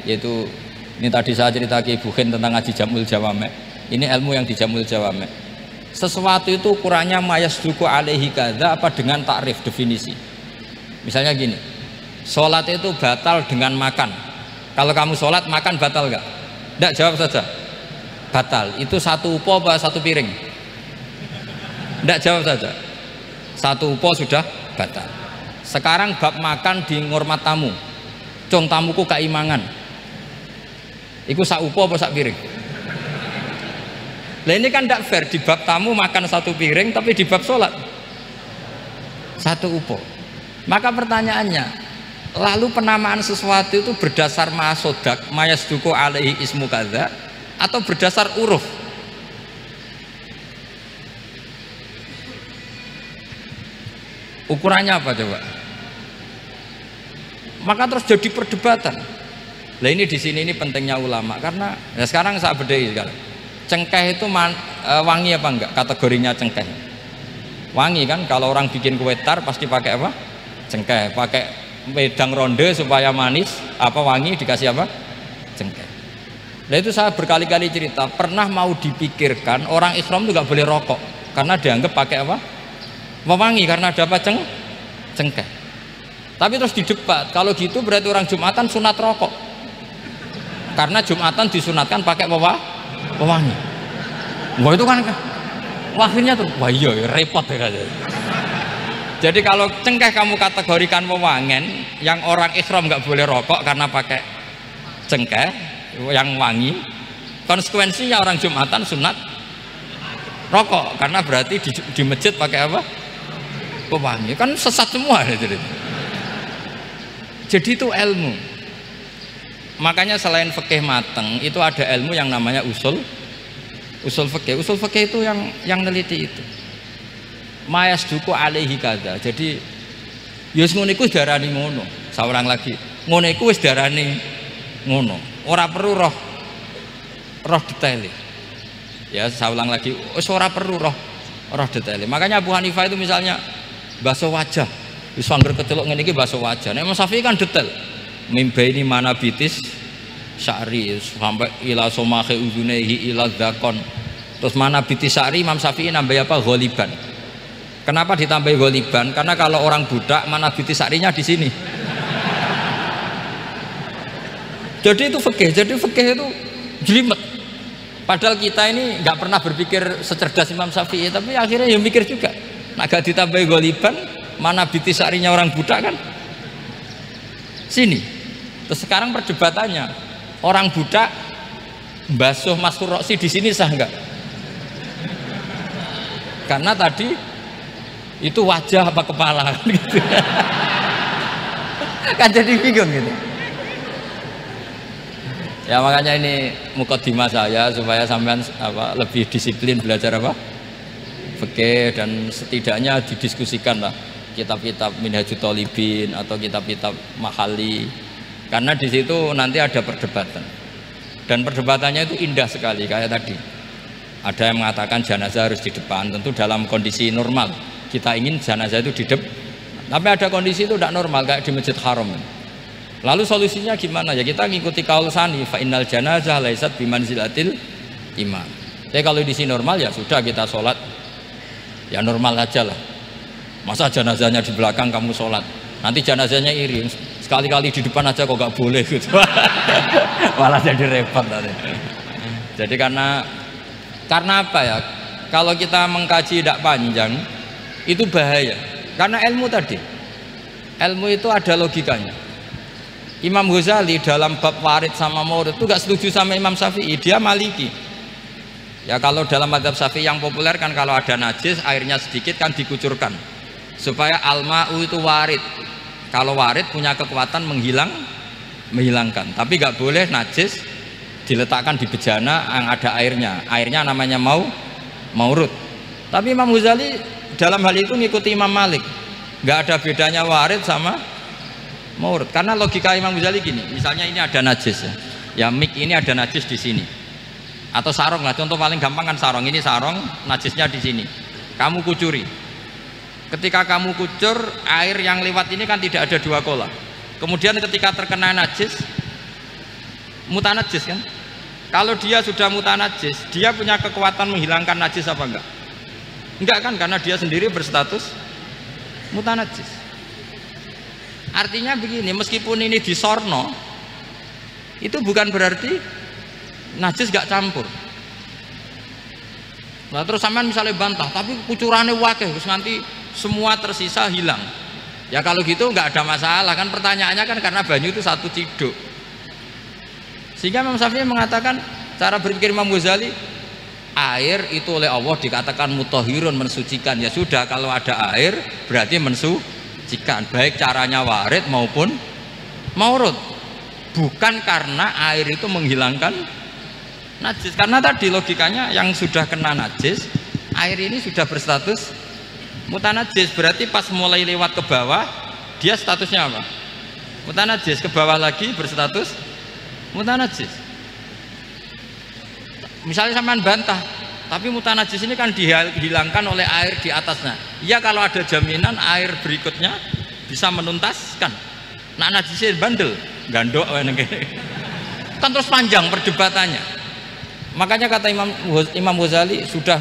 yaitu ini tadi saya cerita ke Ibu Khin tentang ngaji Jamul Jawame. Ini ilmu yang di Jamul Jawame. Sesuatu itu ukurannya mayasduku alaihi kadza apa dengan takrif definisi. Misalnya gini, sholat itu batal dengan makan. Kalau kamu sholat makan batal nggak? Nggak, jawab saja. Batal. Itu satu upo apa satu piring? Nggak, jawab saja. Satu upo sudah batal. Sekarang bab makan di ngurmat tamu. Cung tamuku keimangan. Iku sak upo apa sak piring? Lah ini kan tidak fair, di bab tamu makan satu piring tapi di bab sholat satu upo. Maka pertanyaannya, lalu penamaan sesuatu itu berdasar masodak mayasduku alaihi ismu kadza atau berdasar uruf? Ukurannya apa coba? Maka terus jadi perdebatan. Nah ini di sini ini pentingnya ulama, karena ya sekarang saya bedai sekali. Cengkeh itu wangi apa enggak? Kategorinya cengkeh. Wangi kan, kalau orang bikin kue tar pasti pakai apa? Cengkeh. Pakai wedang ronde supaya manis, apa wangi dikasih apa? Cengkeh. Nah itu saya berkali-kali cerita, pernah mau dipikirkan orang Islam itu nggak boleh rokok karena dianggap pakai apa? Mewangi, karena ada apa? Cengkeh. Tapi terus didebat, kalau gitu berarti orang Jumatan sunat rokok karena Jumatan disunatkan pakai pewangi. Wah itu kan akhirnya tuh, wah iya repot ya. Jadi kalau cengkeh kamu kategorikan pewangen, yang orang Islam nggak boleh rokok karena pakai cengkeh yang wangi, konsekuensinya orang Jumatan sunat rokok karena berarti di masjid pakai apa? Pewangi. Kan sesat semua. Jadi itu ilmu. Makanya selain fikih mateng itu ada ilmu yang namanya usul fikih. Usul fikih itu yang neliti itu. Mayasduku alaihi kadza. Jadi ya ngono iku darani ngono. Saurang lagi. Ngono iku wis darani ngono. Ora perlu roh detail. Ya saya ulang lagi, ora perlu roh detail. Makanya Abu Hanifah itu misalnya basuh wajah, wis angger kecelok ngene iki basuh wajah. Nek Imam Syafi'i kan detail. Mimbaini manabitis sya'ri sampai ila somahe uzunehi ila dzakon. Terus manabitis sya'ri Imam Syafi'i nambah apa? Ghaliban. Kenapa ditambah ghaliban? Karena kalau orang budak manabitis sya'rinya di sini. Jadi itu fikih. Jadi fikih itu jelimet. Padahal kita ini nggak pernah berpikir secerdas Imam Syafi'i, tapi akhirnya ya mikir juga. Nah, gak ditambah ghaliban, mana biti sya'rinya orang budak kan? Sini. Terus sekarang perdebatannya, orang budak basuh maskur roksi di sini sah nggak? Karena tadi itu wajah apa kepala kan gitu. Kan jadi bingung gitu. Ya makanya ini mukadimah saya supaya sampean lebih disiplin belajar apa? Fikih, dan setidaknya didiskusikan lah kitab-kitab Minhajut Thalibin atau kitab-kitab Mahali, karena di situ nanti ada perdebatan dan perdebatannya itu indah sekali. Kayak tadi ada yang mengatakan jenazah harus di depan, tentu dalam kondisi normal kita ingin jenazah itu di depan, tapi ada kondisi itu tidak normal kayak di Masjid Haram. Lalu solusinya gimana? Ya kita ngikuti kaul sani, fa innal janazah laisat bimanzilatil imam. Jadi kalau di sini normal ya sudah kita sholat ya normal aja lah. Masa jenazahnya di belakang kamu sholat, nanti jenazahnya iri, sekali-kali di depan aja kok gak boleh gitu. Malah jadi repot nanti. Jadi karena apa ya? Kalau kita mengkaji tidak panjang itu bahaya. Karena ilmu tadi, ilmu itu ada logikanya. Imam Ghazali dalam bab warid sama maurud itu gak setuju sama Imam Syafi'i, dia Maliki. Ya kalau dalam mazhab Syafi'i yang populer kan kalau ada najis airnya sedikit kan dikucurkan supaya al-ma'u itu warid. Kalau warid punya kekuatan menghilangkan. Tapi gak boleh najis diletakkan di bejana yang ada airnya namanya maurud. Tapi Imam Ghazali dalam hal itu ngikuti Imam Malik, nggak ada bedanya warid sama maurud. Karena logika Imam Ghazali gini, misalnya ini ada najis ya mik ini ada najis di sini, atau sarong lah, contoh paling gampang kan sarong, ini sarong najisnya di sini, kamu kucuri. Ketika kamu kucur, air yang lewat ini kan tidak ada dua kola, kemudian ketika terkena najis mutanajis kan. Kalau dia sudah mutanajis, dia punya kekuatan menghilangkan najis apa enggak? Enggak kan, karena dia sendiri berstatus mutanajis. Artinya begini, meskipun ini disorno, itu bukan berarti najis gak campur. Nah terus sampean misalnya bantah, tapi kucurannya wakil, terus nanti semua tersisa hilang. Ya kalau gitu nggak ada masalah kan, pertanyaannya kan karena banyu itu satu ciduk. Sehingga Imam Syafi'i mengatakan, cara berpikir Imam Ghazali, air itu oleh Allah dikatakan mutahhirun, mensucikan. Ya sudah, kalau ada air berarti mensucikan, baik caranya warid maupun maurud. Bukan karena air itu menghilangkan najis, karena tadi logikanya yang sudah kena najis, air ini sudah berstatus mutanajis, berarti pas mulai lewat ke bawah dia statusnya apa? Mutanajis. Ke bawah lagi berstatus mutanajis. Misalnya sampean bantah, tapi mutanajis ini kan dihilangkan oleh air di atasnya. Ya kalau ada jaminan air berikutnya bisa menuntaskan. Nah najisnya bandel, gandok kan terus panjang perdebatannya. Makanya kata Imam Ghazali, sudah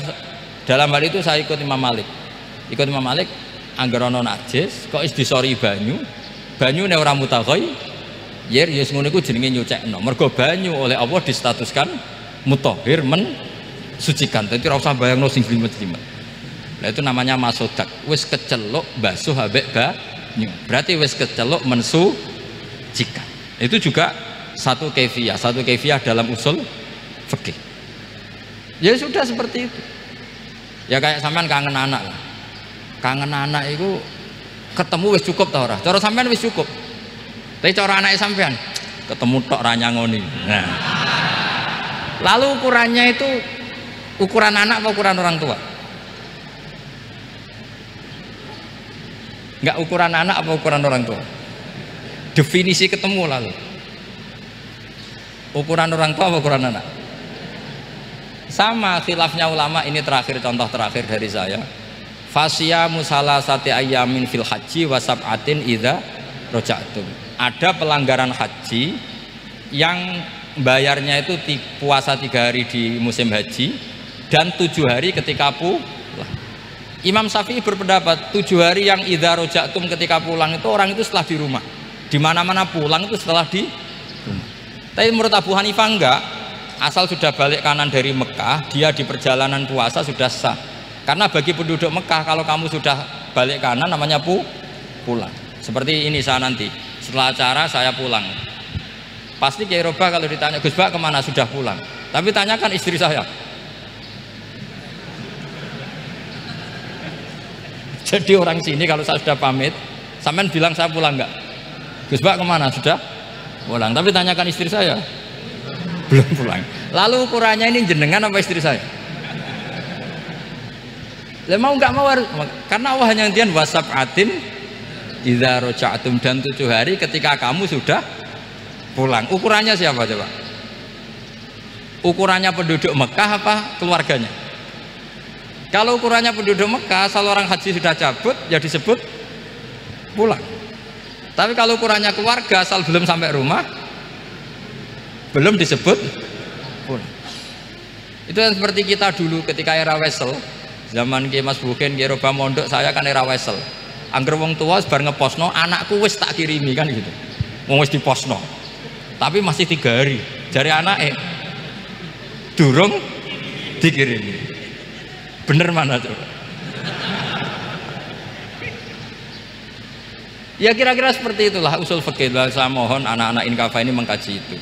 dalam hal itu saya ikut Imam Malik. Ikut Imam Malik, anggar ana najis kok is disori banyu ne ora mutaghayyir. Yer yes ngono iku jenenge nyucekno. Mergo banyu oleh Allah distatuskan mutahhir, mensucikan. Dadi ora usah bayangno sing jlimet-jlimet. Nah itu namanya masodak. Wis keceluk basuh ambek banyu. Berarti wis keceluk mensucikan. Itu juga satu kefiah dalam usul fikih. Ya sudah seperti itu. Ya kayak sampean kangen anak lah. Kangen anak itu ketemu wis cukup ta ora? Cara sampean wis cukup. Tapi cara anaknya sampean ketemu tok ra nyangoni. Nah. Lalu ukurannya itu ukuran anak apa ukuran orang tua? Enggak ukuran anak apa ukuran orang tua? Definisi ketemu lalu. Ukuran orang tua apa ukuran anak? Sama khilafnya ulama, ini terakhir, contoh terakhir dari saya. Fasyamu salasati ayyamin fil haji wa sab'atin idza raja'tum. Ada pelanggaran haji yang bayarnya itu puasa 3 hari di musim haji dan 7 hari ketika pulang. Imam Syafi'i berpendapat 7 hari yang idza raja'tum ketika pulang itu orang itu setelah di rumah. Di mana-mana pulang itu setelah di rumah. Tapi menurut Abu Hanifah enggak, asal sudah balik kanan dari Mekah, dia di perjalanan puasa sudah sah. Karena bagi penduduk Mekah, kalau kamu sudah balik kanan namanya pulang. Seperti ini saya nanti, setelah acara saya pulang. Pasti Kiai Roba kalau ditanya, Gus Bak kemana? Sudah pulang. Tapi tanyakan istri saya. Jadi orang sini kalau saya sudah pamit, sampean bilang saya pulang enggak? Gus Bak kemana? Sudah pulang. Tapi tanyakan istri saya, belum pulang. Lalu ukurannya ini jenengan apa istri saya? Mau nggak mau harus, karena Allah hanya ngendian wasab'atin idza raja'tum, dan 7 hari ketika kamu sudah pulang. Ukurannya siapa coba? Ukurannya penduduk Mekah apa keluarganya? Kalau ukurannya penduduk Mekah, asal orang haji sudah cabut ya disebut pulang. Tapi kalau ukurannya keluarga, asal belum sampai rumah belum disebut pulang. Itu yang seperti kita dulu ketika era Wesel. Zaman Ki Mas Buken, Ki Roba mondok, saya kan era Wesel. Angger wong tua bar ngeposno, anakku wis tak kirimi kan gitu. Wong wis diposno. Tapi masih 3 hari. Jari anake, durung dikirimi. Bener mana coba? Ya kira-kira seperti itulah usul fikih. Saya mohon anak-anak Inkafa ini mengkaji itu.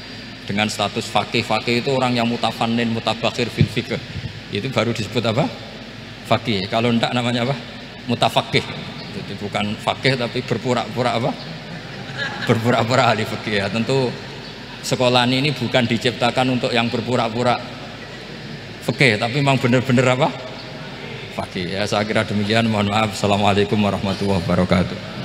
Dengan status fakih itu orang yang mutafannin, mutabakhir fil fikih. Itu baru disebut apa? Fakih. Kalau enggak namanya apa? Mutafakih. Jadi bukan fakih tapi berpura-pura apa? Berpura-pura ahli fikih. Ya, tentu sekolah ini bukan diciptakan untuk yang berpura-pura fikih, tapi memang benar-benar apa? Fakih. Ya, saya kira demikian. Mohon maaf. Assalamualaikum warahmatullahi wabarakatuh.